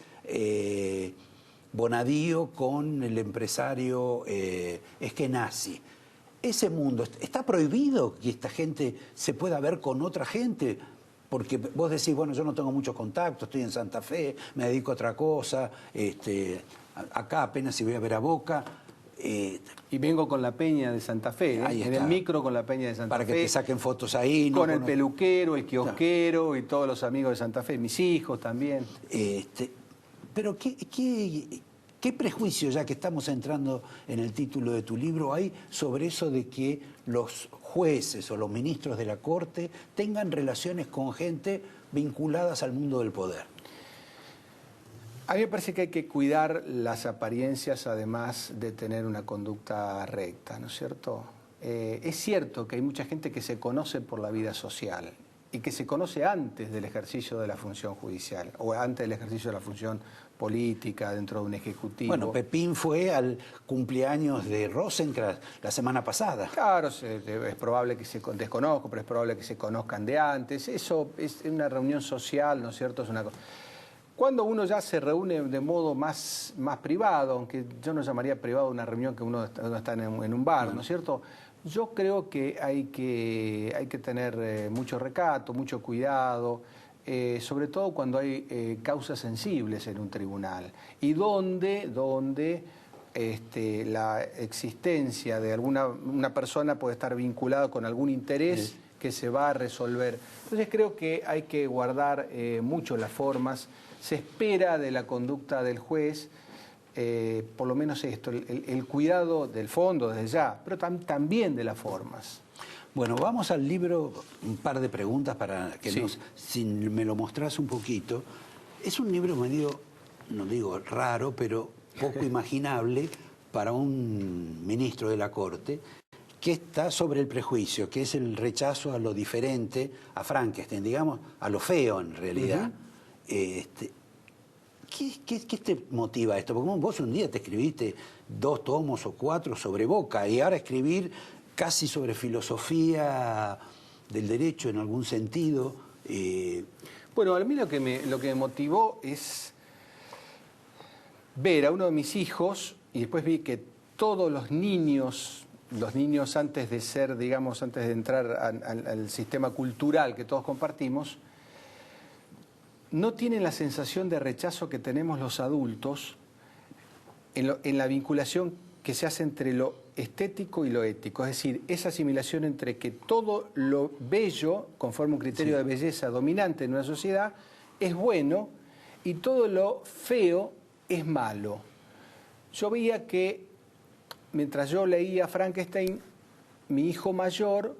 Bonadío con el empresario Eskenazi. ese mundo, ¿está prohibido que esta gente se pueda ver con otra gente? Porque vos decís, bueno, yo no tengo muchos contactos, estoy en Santa Fe, me dedico a otra cosa, acá apenas si voy a ver a Boca. Y vengo con la peña de Santa Fe, en el micro con la peña de Santa Fe. Para que te saquen fotos ahí. Con el peluquero, el kiosquero y todos los amigos de Santa Fe, mis hijos también. Pero ¿qué prejuicio, ya que estamos entrando en el título de tu libro, hay sobre eso de que los jueces o los ministros de la Corte tengan relaciones con gente vinculadas al mundo del poder? A mí me parece que hay que cuidar las apariencias, además de tener una conducta recta, ¿no es cierto? Es cierto que hay mucha gente que se conoce por la vida social y que se conoce antes del ejercicio de la función judicial o antes del ejercicio de la función política dentro de un ejecutivo. Bueno, Pepín fue al cumpleaños de Rosenkrantz la semana pasada. Claro, es probable que se desconozco, pero es probable que se conozcan de antes. Eso es una reunión social, ¿no es cierto? Es una cosa. Cuando uno ya se reúne de modo más privado, aunque yo no llamaría privado una reunión que uno está en un bar, ¿no es cierto? Yo creo que hay que tener mucho recato, mucho cuidado, sobre todo cuando hay causas sensibles en un tribunal y donde la existencia de una persona puede estar vinculada con algún interés que se va a resolver. Entonces creo que hay que guardar mucho las formas. Se espera de la conducta del juez, por lo menos esto, el cuidado del fondo desde ya, pero también de las formas. Bueno, vamos al libro, un par de preguntas para que si me lo mostrás un poquito. Es un libro medio, no digo raro, pero poco imaginable para un ministro de la Corte, que está sobre el prejuicio, que es el rechazo a lo diferente, a Frankenstein, digamos, a lo feo en realidad. ¿Qué te motiva esto? Porque vos un día te escribiste 2 tomos o 4 sobre Boca y ahora escribir casi sobre filosofía del derecho en algún sentido. Bueno, a mí lo que me motivó es ver a uno de mis hijos y después vi que todos los niños antes de ser, digamos, antes de entrar al sistema cultural que todos compartimos, no tienen la sensación de rechazo que tenemos los adultos en la vinculación que se hace entre lo estético y lo ético. Es decir, esa asimilación entre que todo lo bello, conforme un criterio de belleza dominante en una sociedad, es bueno y todo lo feo es malo. Yo veía que mientras yo leía Frankenstein, mi hijo mayor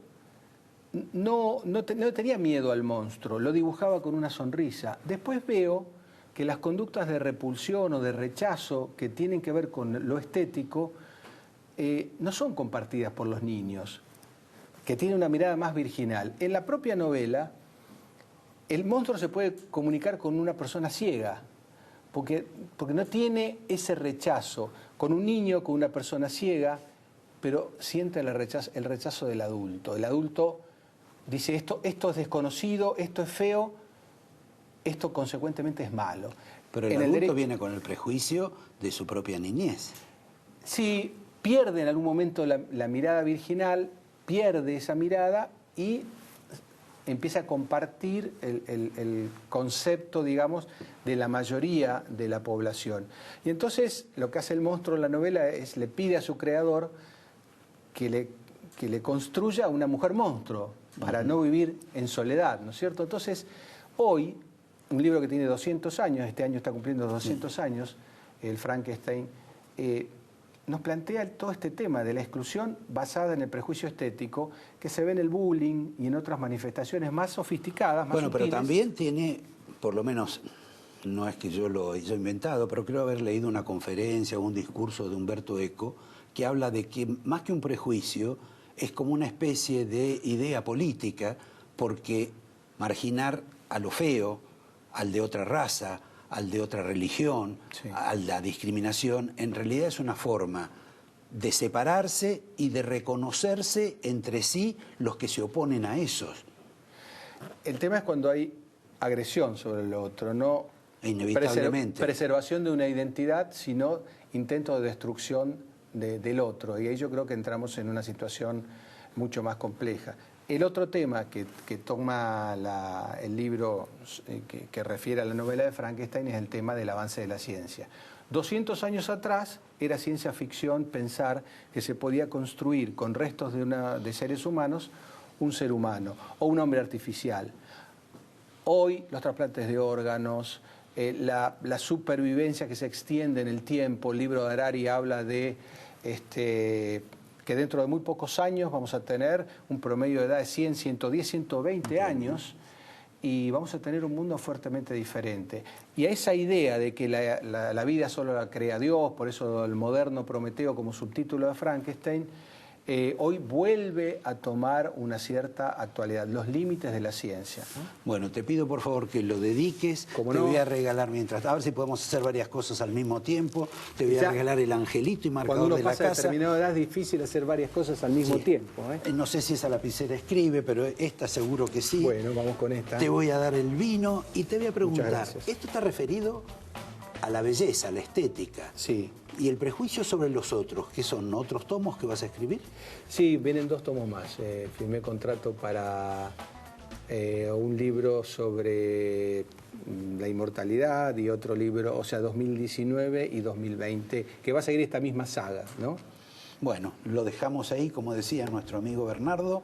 no tenía miedo al monstruo, lo dibujaba con una sonrisa. Después veo que las conductas de repulsión o de rechazo que tienen que ver con lo estético no son compartidas por los niños, que tienen una mirada más virginal. En la propia novela, el monstruo se puede comunicar con una persona ciega, porque no tiene ese rechazo. Con un niño, con una persona ciega, pero siente el rechazo del adulto. El adulto dice, esto es desconocido, esto es feo, esto consecuentemente es malo. Pero el adulto viene con el prejuicio de su propia niñez. Sí, pierde en algún momento la mirada virginal, pierde esa mirada y empieza a compartir el concepto, digamos, de la mayoría de la población. Y entonces lo que hace el monstruo en la novela es le pide a su creador que le construya una mujer monstruo para no vivir en soledad, ¿no es cierto? Entonces, hoy, un libro que tiene 200 años, este año está cumpliendo 200 años, el Frankenstein, nos plantea todo este tema de la exclusión basada en el prejuicio estético que se ve en el bullying y en otras manifestaciones más sofisticadas, más Bueno, sutiles. pero también tiene, por lo menos, no es que yo lo haya inventado, pero creo haber leído una conferencia o un discurso de Humberto Eco que habla de que más que un prejuicio es como una especie de idea política, porque marginar a lo feo, al de otra raza, al de otra religión, a la discriminación, en realidad es una forma de separarse y de reconocerse entre sí los que se oponen a esos. El tema es cuando hay agresión sobre el otro, no inevitablemente preservación de una identidad, sino intento de destrucción del otro, y ahí yo creo que entramos en una situación mucho más compleja. El otro tema que toma el libro que refiere a la novela de Frankenstein es el tema del avance de la ciencia. 200 años atrás era ciencia ficción pensar que se podía construir con restos de seres humanos un ser humano o un hombre artificial. Hoy los trasplantes de órganos, la supervivencia que se extiende en el tiempo, el libro de Harari habla de que dentro de muy pocos años vamos a tener un promedio de edad de 100, 110, 120 años y vamos a tener un mundo fuertemente diferente. Y a esa idea de que la vida solo la crea Dios, por eso el moderno Prometeo como subtítulo de Frankenstein, hoy vuelve a tomar una cierta actualidad, los límites de la ciencia. Bueno, te pido por favor que lo dediques, te voy a regalar mientras, a ver si podemos hacer varias cosas al mismo tiempo, te voy a regalar el angelito y marcador de la casa. Cuando uno pasa determinada edad es difícil hacer varias cosas al mismo tiempo. No sé si esa lapicera escribe, pero esta seguro que sí. Bueno, vamos con esta. Te voy a dar el vino y te voy a preguntar, ¿esto está referido a la belleza, a la estética? Sí. ¿Y el prejuicio sobre los otros? ¿Qué son? ¿Otros tomos que vas a escribir? Sí, vienen 2 tomos más. Firmé contrato para un libro sobre la inmortalidad y otro libro, o sea, 2019 y 2020, que va a seguir esta misma saga, ¿no? Bueno, lo dejamos ahí, como decía nuestro amigo Bernardo.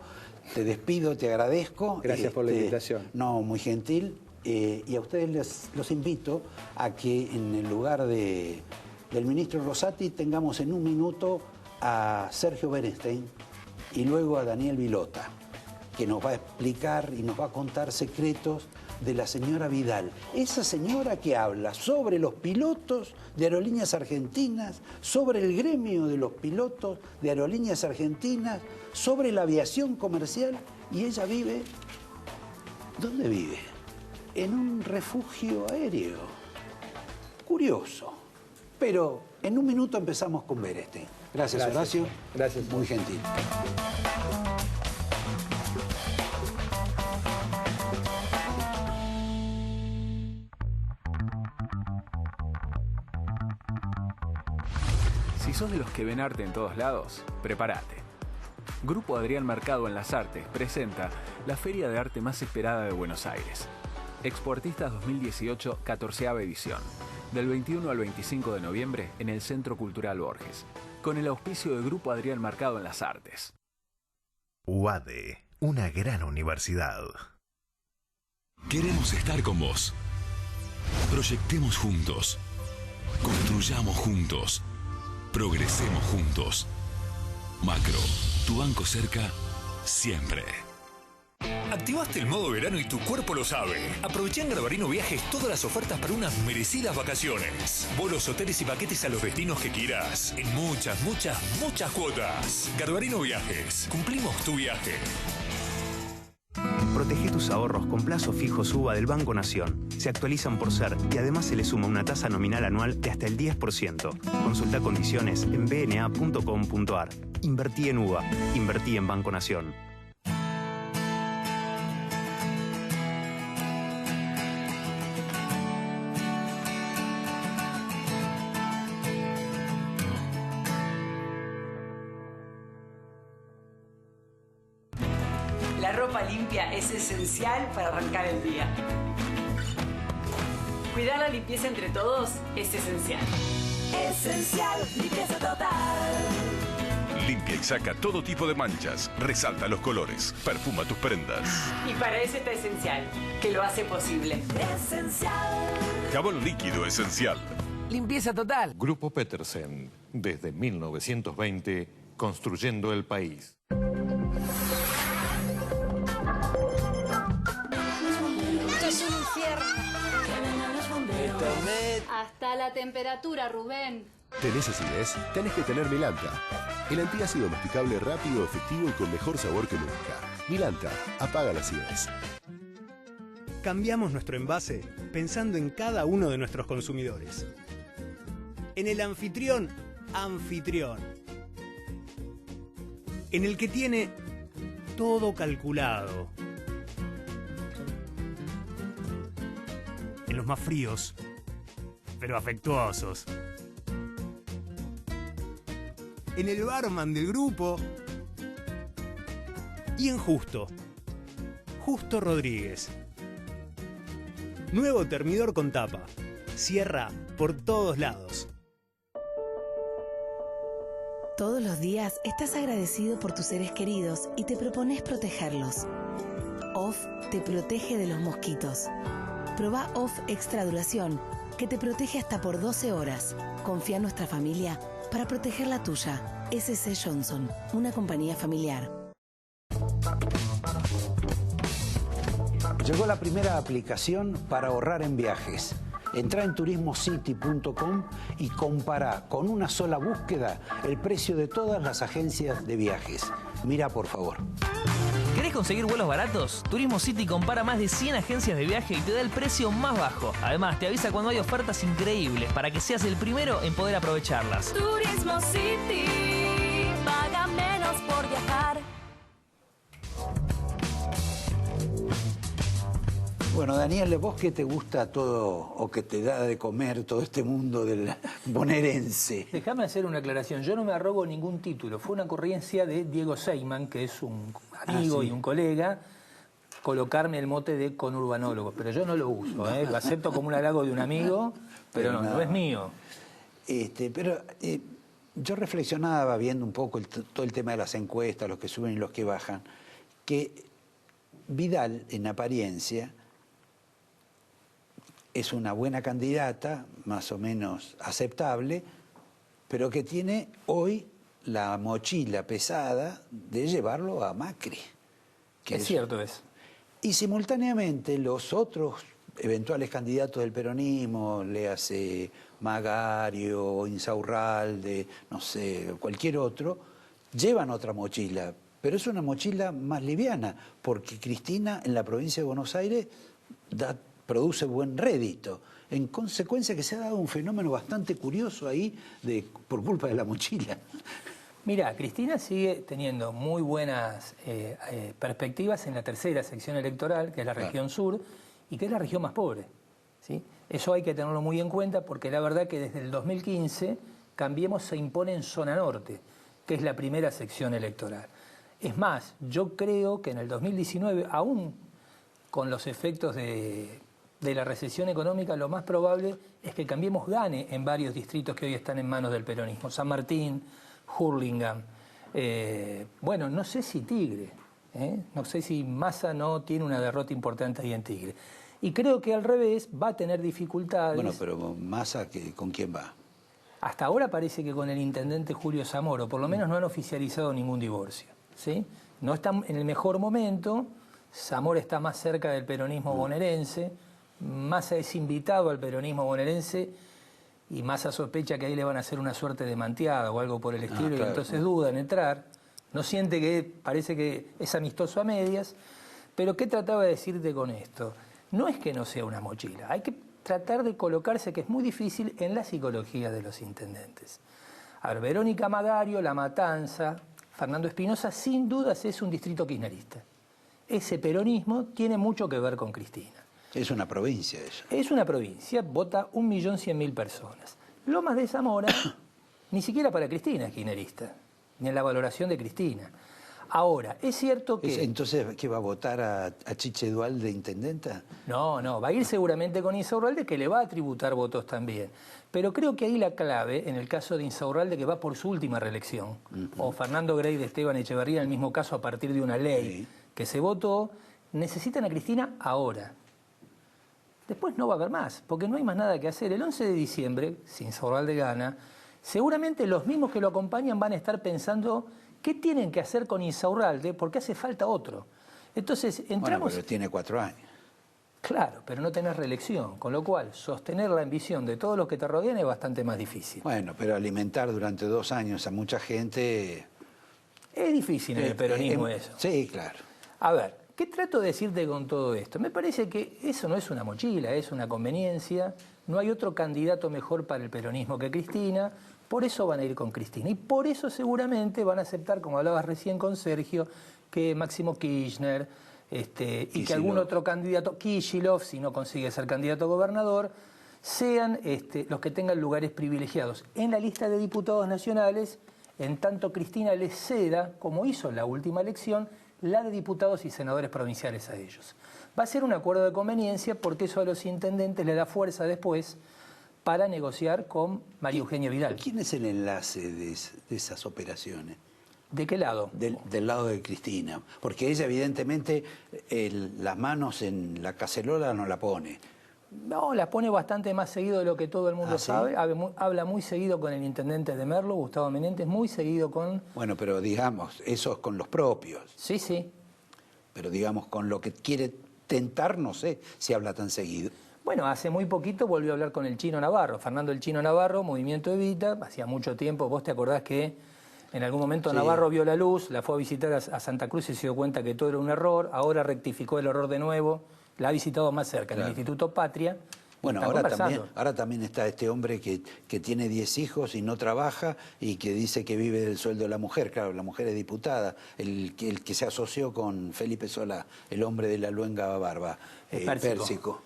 Te despido, te agradezco. Gracias por la invitación. No, muy gentil. Y a ustedes los invito a que en el lugar del ministro Rosati tengamos en un minuto a Sergio Berenstein y luego a Daniel Vilota, que nos va a explicar y nos va a contar secretos de la señora Vidal. Esa señora que habla sobre los pilotos de aerolíneas argentinas, sobre el gremio de los pilotos de aerolíneas argentinas, sobre la aviación comercial, y ella vive... ¿Dónde vive? En un refugio aéreo. Curioso. Pero en un minuto empezamos con Berenstein. Gracias, Horacio. Gracias. Muy gentil. Si sos de los que ven arte en todos lados, prepárate. Grupo Adrián Mercado en las Artes presenta la feria de arte más esperada de Buenos Aires. Expoartistas 2018, 14ª edición. Del 21 al 25 de noviembre en el Centro Cultural Borges. Con el auspicio de Grupo Adrián Mercado en las Artes. UADE, una gran universidad. Queremos estar con vos. Proyectemos juntos. Construyamos juntos. Progresemos juntos. Macro, tu banco cerca, siempre. Activaste el modo verano y tu cuerpo lo sabe. Aprovecha en Garbarino Viajes todas las ofertas para unas merecidas vacaciones. Vuelos, hoteles y paquetes a los destinos que quieras. En muchas cuotas. Garbarino Viajes. Cumplimos tu viaje. Protege tus ahorros con plazos fijos UVA del Banco Nación. Se actualizan por ser y además se le suma una tasa nominal anual de hasta el 10%. Consulta condiciones en bna.com.ar. Invertí en UVA. Invertí en Banco Nación. La ropa limpia es esencial para arrancar el día. Cuidar la limpieza entre todos es esencial. Esencial, limpieza total. Limpia y saca todo tipo de manchas, resalta los colores, perfuma tus prendas. Y para eso está Esencial, que lo hace posible. Esencial. Jabón líquido Esencial. Limpieza total. Grupo Petersen, desde 1920, construyendo el país. Esto es un infierno. Hasta la temperatura, Rubén. ¿Tenés acidez? Tenés que tener Milanta. El antiácido masticable rápido, efectivo y con mejor sabor que nunca. Milanta, apaga la acidez. Cambiamos nuestro envase pensando en cada uno de nuestros consumidores. En el anfitrión, en el que tiene todo calculado. En los más fríos, pero afectuosos. en el barman del grupo y en Justo. Justo Rodríguez. Nuevo termidor con tapa. Cierra por todos lados. Todos los días estás agradecido por tus seres queridos y te propones protegerlos. Off te protege de los mosquitos. Probá Off Extra Duración, que te protege hasta por 12 horas. Confía en nuestra familia para proteger la tuya. SC Johnson, una compañía familiar. Llegó la primera aplicación para ahorrar en viajes. Entrá en turismocity.com y compara con una sola búsqueda el precio de todas las agencias de viajes. Mira, por favor. ¿Querés conseguir vuelos baratos? Turismo City compara más de 100 agencias de viaje y te da el precio más bajo. Además, te avisa cuando hay ofertas increíbles para que seas el primero en poder aprovecharlas. Turismo City, paga menos por viajar. Bueno, Daniel, ¿vos qué te gusta todo o que te da de comer todo este mundo del bonaerense? Déjame hacer una aclaración. Yo no me arrogo ningún título. Fue una ocurrencia de Diego Seyman, que es un amigo y un colega, colocarme el mote de conurbanólogo. Pero yo no lo uso, ¿eh? Lo acepto como un halago de un amigo, pero no es mío. Yo reflexionaba viendo un poco todo el tema de las encuestas, los que suben y los que bajan, que Vidal, en apariencia, es una buena candidata, más o menos aceptable, pero que tiene hoy la mochila pesada de llevarlo a Macri. Es cierto eso. Y simultáneamente los otros eventuales candidatos del peronismo, léase Magario, Insaurralde, no sé, cualquier otro, llevan otra mochila, pero es una mochila más liviana, porque Cristina en la provincia de Buenos Aires produce buen rédito. En consecuencia que se ha dado un fenómeno bastante curioso ahí por culpa de la mochila. Mira, Cristina sigue teniendo muy buenas perspectivas en la tercera sección electoral, que es la región sur, y que es la región más pobre, ¿sí? Eso hay que tenerlo muy en cuenta porque la verdad que desde el 2015 Cambiemos se impone en zona norte, que es la primera sección electoral. Es más, yo creo que en el 2019, aún con los efectos de la recesión económica, lo más probable es que Cambiemos gane en varios distritos que hoy están en manos del peronismo. San Martín, Hurlingham, bueno, no sé si Tigre, no sé si Massa no tiene una derrota importante ahí en Tigre. Y creo que al revés va a tener dificultades. Bueno, pero Massa, ¿con quién va? Hasta ahora parece que con el intendente Julio Zamoro, por lo menos no han oficializado ningún divorcio, ¿sí? No están en el mejor momento, Zamora está más cerca del peronismo bonaerense, Massa es invitado al peronismo bonaerense y Massa sospecha que ahí le van a hacer una suerte de manteada o algo por el estilo, y entonces duda en entrar, no siente que, parece que es amistoso a medias, pero ¿qué trataba de decirte con esto? No es que no sea una mochila, hay que tratar de colocarse, que es muy difícil, en la psicología de los intendentes. A ver, Verónica Magario, La Matanza, Fernando Espinosa, sin dudas es un distrito kirchnerista. Ese peronismo tiene mucho que ver con Cristina. Es una provincia eso. Es una provincia, vota 1.100.000 personas. Lomas de Zamora, ni siquiera para Cristina es kirchnerista, ni en la valoración de Cristina. Ahora, es cierto que... Entonces, ¿qué va a votar a Chiche Dual de intendenta? No, va a ir seguramente con Insaurralde, que le va a tributar votos también. Pero creo que ahí la clave, en el caso de Insaurralde, que va por su última reelección, o Fernando Grey de Esteban Echeverría, en el mismo caso a partir de una ley que se votó, necesitan a Cristina ahora. Después no va a haber más, porque no hay más nada que hacer. El 11 de diciembre, si Insaurralde gana, seguramente los mismos que lo acompañan van a estar pensando qué tienen que hacer con Insaurralde, porque hace falta otro. Entonces, entramos... Bueno, pero tiene 4 años. Claro, pero no tenés reelección, con lo cual sostener la ambición de todos los que te rodean es bastante más difícil. Bueno, pero alimentar durante 2 años a mucha gente... Es difícil en el peronismo eso. Sí, claro. A ver, ¿qué trato de decirte con todo esto? Me parece que eso no es una mochila, es una conveniencia. No hay otro candidato mejor para el peronismo que Cristina. Por eso van a ir con Cristina. Y por eso seguramente van a aceptar, como hablabas recién con Sergio, que Máximo Kirchner y que algún otro candidato, Kicillof, si no consigue ser candidato a gobernador, sean los que tengan lugares privilegiados en la lista de diputados nacionales en tanto Cristina les ceda, como hizo en la última elección, la de diputados y senadores provinciales a ellos. Va a ser un acuerdo de conveniencia porque eso a los intendentes le da fuerza después para negociar con María Eugenia Vidal. ¿Quién es el enlace de esas operaciones? ¿De qué lado? Del lado de Cristina. Porque ella evidentemente las manos en la cacerola no la pone. No, la pone bastante más seguido de lo que todo el mundo sabe. Habla muy seguido con el intendente de Merlo, Gustavo Menéndez, muy seguido con... Bueno, pero digamos, eso es con los propios. Sí, sí. Pero digamos, con lo que quiere tentar, no sé si habla tan seguido. Bueno, hace muy poquito volvió a hablar con el Chino Navarro, Fernando el Chino Navarro, Movimiento Evita. Hacía mucho tiempo, vos te acordás que en algún momento sí. Navarro vio la luz, la fue a visitar a Santa Cruz y se dio cuenta que todo era un error. Ahora rectificó el error de nuevo. La ha visitado más cerca, claro. En el Instituto Patria. Bueno, ahora también está este hombre que tiene 10 hijos y no trabaja y que dice que vive del sueldo de la mujer. Claro, la mujer es diputada. El que se asoció con Felipe Solá, el hombre de la luenga barba, Pérsico.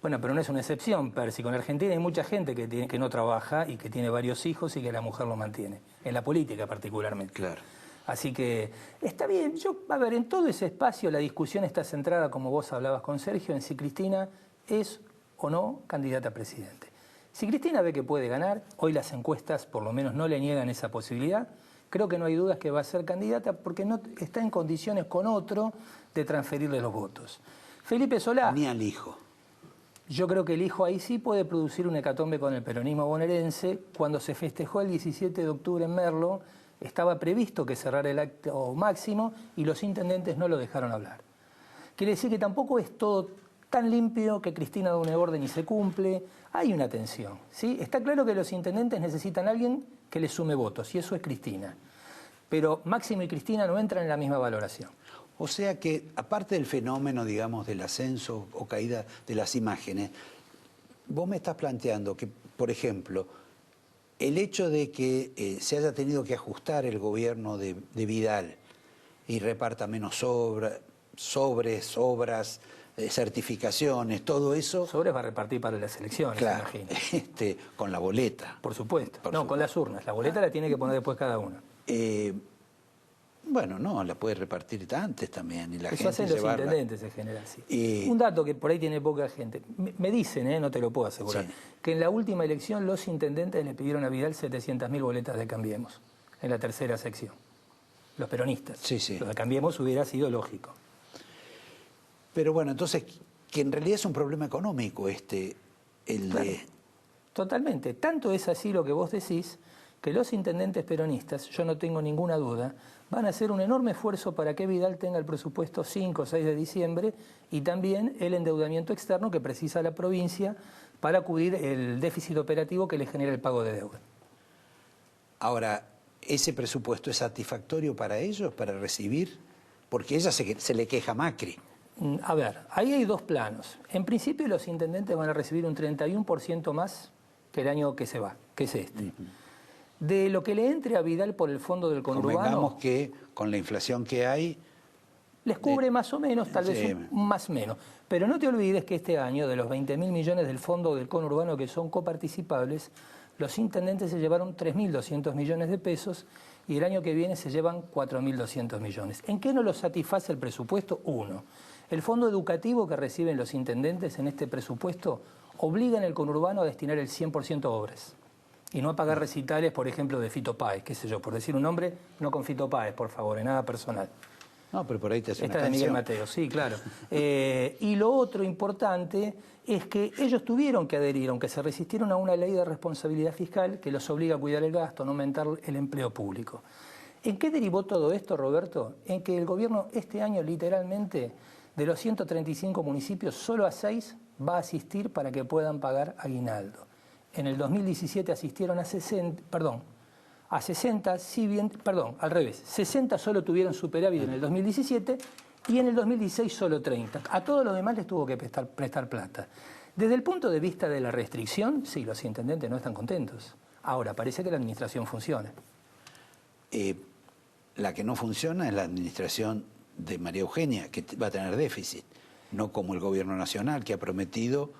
Bueno, pero no es una excepción, Pérsico. En Argentina hay mucha gente que no trabaja y que tiene varios hijos y que la mujer lo mantiene. En la política particularmente. Claro. Así que está bien. A ver, en todo ese espacio la discusión está centrada, como vos hablabas con Sergio, en si Cristina es o no candidata a presidente. Si Cristina ve que puede ganar, hoy las encuestas por lo menos no le niegan esa posibilidad, creo que no hay dudas que va a ser candidata porque no está en condiciones con otro de transferirle los votos. Felipe Solá... Ni al hijo. Yo creo que el hijo ahí sí puede producir un hecatombe con el peronismo bonaerense. Cuando se festejó el 17 de octubre en Merlo, estaba previsto que cerrara el acto máximo y los intendentes no lo dejaron hablar. Quiere decir que tampoco es todo tan limpio que Cristina da una orden y se cumple. Hay una tensión, ¿sí? Está claro que los intendentes necesitan a alguien que les sume votos y eso es Cristina. Pero Máximo y Cristina no entran en la misma valoración. O sea que, aparte del fenómeno, digamos, del ascenso o caída de las imágenes, vos me estás planteando que, por ejemplo, el hecho de que se haya tenido que ajustar el gobierno de Vidal y reparta menos sobres, obras, certificaciones, todo eso... Sobres va a repartir para las elecciones, claro, imagino. Con la boleta. Por supuesto. Con las urnas. La boleta la tiene que poner después cada uno. Bueno, no, la puede repartir antes también. Y la eso hacen los intendentes en general, sí. Un dato que por ahí tiene poca gente. Me dicen, no te lo puedo asegurar, sí, que en la última elección los intendentes le pidieron a Vidal 700.000 boletas de Cambiemos, en la tercera sección. Los peronistas. Sí, sí. Los de Cambiemos hubiera sido lógico. Pero bueno, entonces, que en realidad es un problema económico claro. Totalmente. Tanto es así lo que vos decís, que los intendentes peronistas, yo no tengo ninguna duda, van a hacer un enorme esfuerzo para que Vidal tenga el presupuesto 5 o 6 de diciembre y también el endeudamiento externo que precisa la provincia para cubrir el déficit operativo que le genera el pago de deuda. Ahora, ¿ese presupuesto es satisfactorio para ellos, para recibir? Porque ella se le queja a Macri. A ver, ahí hay dos planos. En principio los intendentes van a recibir un 31% más que el año que se va, que es este. De lo que le entre a Vidal por el fondo del conurbano... Convengamos que con la inflación que hay... Les cubre más o menos, tal vez más menos. Pero no te olvides que este año, de los 20.000 millones del fondo del conurbano que son coparticipables, los intendentes se llevaron 3.200 millones de pesos y el año que viene se llevan 4.200 millones. ¿En qué no los satisface el presupuesto? Uno, el fondo educativo que reciben los intendentes en este presupuesto obliga en el conurbano a destinar el 100% a obras. Y no a pagar recitales, por ejemplo, de Fito Páez, qué sé yo, por decir un nombre, no con Fito Páez, por favor, en nada personal. No, pero por ahí te hace Esta una de Miguel canción. Mateo, sí, claro. Y lo otro importante es que ellos tuvieron que adherir, aunque se resistieron a una ley de responsabilidad fiscal que los obliga a cuidar el gasto, a no aumentar el empleo público. ¿En qué derivó todo esto, Roberto? En que el gobierno este año, literalmente, de los 135 municipios, solo a 6 va a asistir para que puedan pagar aguinaldo. En el 2017 asistieron a 60, si bien, al revés, 60 solo tuvieron superávit en el 2017 y en el 2016 solo 30. A todos los demás les tuvo que prestar plata. Desde el punto de vista de la restricción, sí, los intendentes no están contentos. Ahora, parece que la administración funciona. La que no funciona es la administración de María Eugenia, que va a tener déficit, no como el gobierno nacional, que ha prometido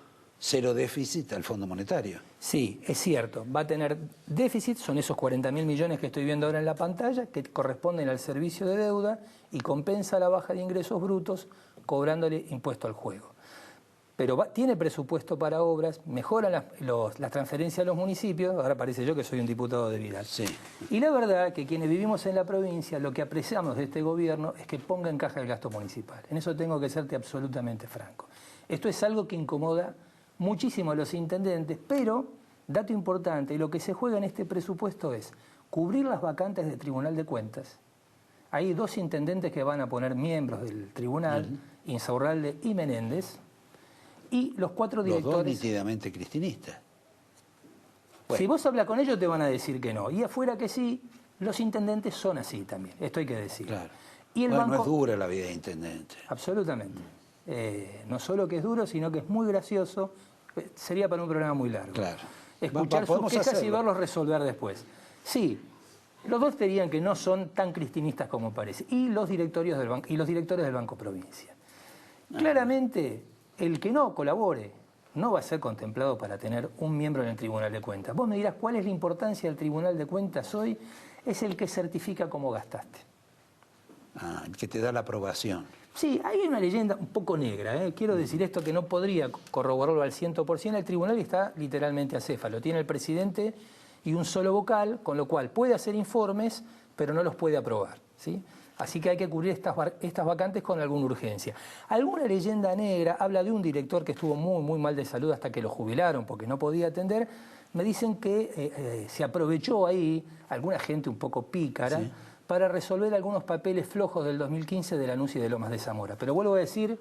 cero déficit al Fondo Monetario. Sí, es cierto. Va a tener déficit, son esos 40.000 millones que estoy viendo ahora en la pantalla, que corresponden al servicio de deuda y compensa la baja de ingresos brutos cobrándole impuesto al juego. Pero tiene presupuesto para obras, mejoran las transferencias a los municipios, ahora parece yo que soy un diputado de Vidal. Sí. Y la verdad que quienes vivimos en la provincia, lo que apreciamos de este gobierno es que ponga en caja el gasto municipal. En eso tengo que serte absolutamente franco. Esto es algo que incomoda muchísimo a los intendentes, pero, dato importante, lo que se juega en este presupuesto es cubrir las vacantes del Tribunal de Cuentas. Hay 2 intendentes que van a poner miembros del tribunal, Insaurralde y Menéndez, y los 4 directores... Los 2 nítidamente cristinistas. Bueno. Si vos hablas con ellos te van a decir que no. Y afuera que sí, los intendentes son así también. Esto hay que decir. Claro. Y el bueno, banco... no es dura la vida de intendente. Absolutamente. No solo que es duro, sino que es muy gracioso. Sería para un programa muy largo. Claro. Escuchar sus quejas y verlos resolver después. Sí, los 2 te dirían que no son tan cristinistas como parece. Y los directores del Banco Provincia. Claramente, el que no colabore no va a ser contemplado para tener un miembro en el Tribunal de Cuentas. Vos me dirás, ¿cuál es la importancia del Tribunal de Cuentas hoy? Es el que certifica cómo gastaste. El que te da la aprobación. Sí, hay una leyenda un poco negra, quiero decir esto que no podría corroborarlo al 100%, el tribunal está literalmente acéfalo, tiene el presidente y un solo vocal, con lo cual puede hacer informes, pero no los puede aprobar, ¿sí? Así que hay que cubrir estas vacantes con alguna urgencia. Alguna leyenda negra habla de un director que estuvo muy mal de salud hasta que lo jubilaron porque no podía atender. Me dicen que se aprovechó ahí alguna gente un poco pícara, ¿sí?, para resolver algunos papeles flojos del 2015 de Lanús y de Lomas de Zamora. Pero vuelvo a decir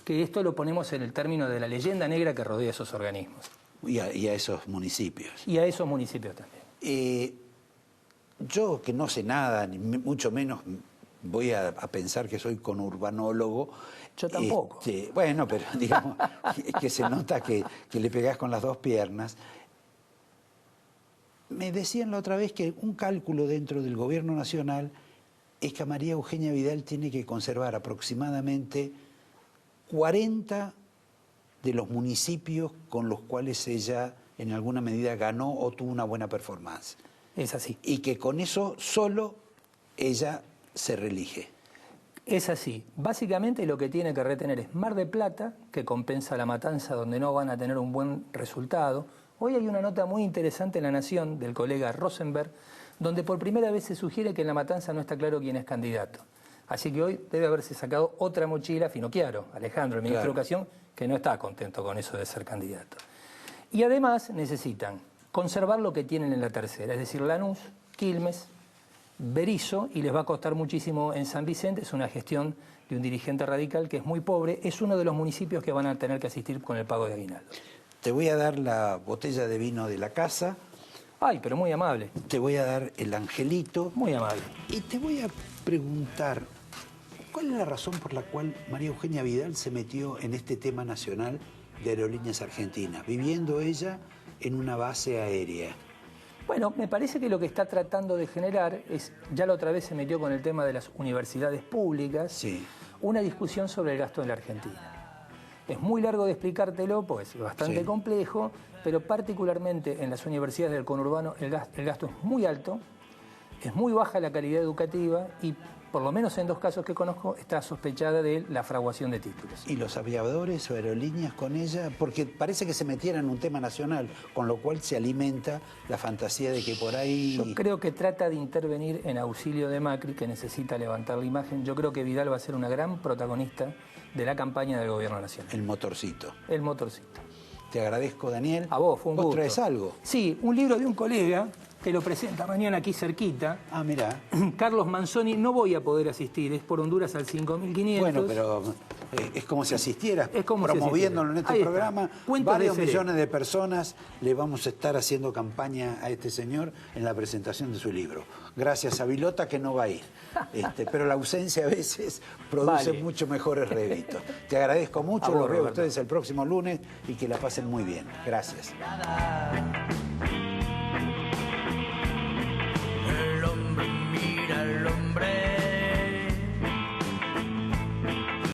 que esto lo ponemos en el término de la leyenda negra que rodea esos organismos. Y a esos municipios. Y a esos municipios también. Yo que no sé nada, ni mucho menos voy a pensar que soy conurbanólogo. Yo tampoco. Bueno, pero digamos que se nota que le pegás con las 2 piernas. Me decían la otra vez que un cálculo dentro del gobierno nacional es que María Eugenia Vidal tiene que conservar aproximadamente 40 de los municipios con los cuales ella en alguna medida ganó o tuvo una buena performance. Es así. Y que con eso solo ella se reelige. Es así. Básicamente lo que tiene que retener es Mar del Plata, que compensa La Matanza donde no van a tener un buen resultado. Hoy hay una nota muy interesante en La Nación del colega Rosenberg, donde por primera vez se sugiere que en La Matanza no está claro quién es candidato. Así que hoy debe haberse sacado otra mochila, Finocchiaro, Alejandro, el ministro de Educación, que no está contento con eso de ser candidato. Y además necesitan conservar lo que tienen en la tercera, es decir, Lanús, Quilmes, Berisso, y les va a costar muchísimo en San Vicente, es una gestión de un dirigente radical que es muy pobre, es uno de los municipios que van a tener que asistir con el pago de aguinaldo. Te voy a dar la botella de vino de la casa. Ay, pero muy amable. Te voy a dar el angelito. Muy amable. Y te voy a preguntar, ¿cuál es la razón por la cual María Eugenia Vidal se metió en este tema nacional de Aerolíneas Argentinas, viviendo ella en una base aérea? Bueno, me parece que lo que está tratando de generar es, ya la otra vez se metió con el tema de las universidades públicas, una discusión sobre el gasto en la Argentina. Es muy largo de explicártelo, pues es bastante complejo, pero particularmente en las universidades del conurbano el gasto es muy alto, es muy baja la calidad educativa y, por lo menos en 2 casos que conozco, está sospechada de la fraguación de títulos. ¿Y los aviadores o aerolíneas con ella? Porque parece que se metieran en un tema nacional, con lo cual se alimenta la fantasía de que por ahí... Yo creo que trata de intervenir en auxilio de Macri, que necesita levantar la imagen. Yo creo que Vidal va a ser una gran protagonista de la campaña del gobierno nacional. El motorcito. El motorcito. Te agradezco, Daniel. A vos, fue un gusto. ¿Vos traes algo? Sí, un libro de un colega que lo presenta mañana aquí cerquita. Ah, mirá. Carlos Manzoni, no voy a poder asistir, es por Honduras al 5500. Bueno, pero es como si asistieras, promoviéndolo en este programa. Varios millones de personas le vamos a estar haciendo campaña a este señor en la presentación de su libro. Gracias a Vilota, que no va a ir. Pero la ausencia a veces produce mucho mejores réditos. Te agradezco mucho, los veo a ustedes el próximo lunes y que la pasen muy bien. Gracias.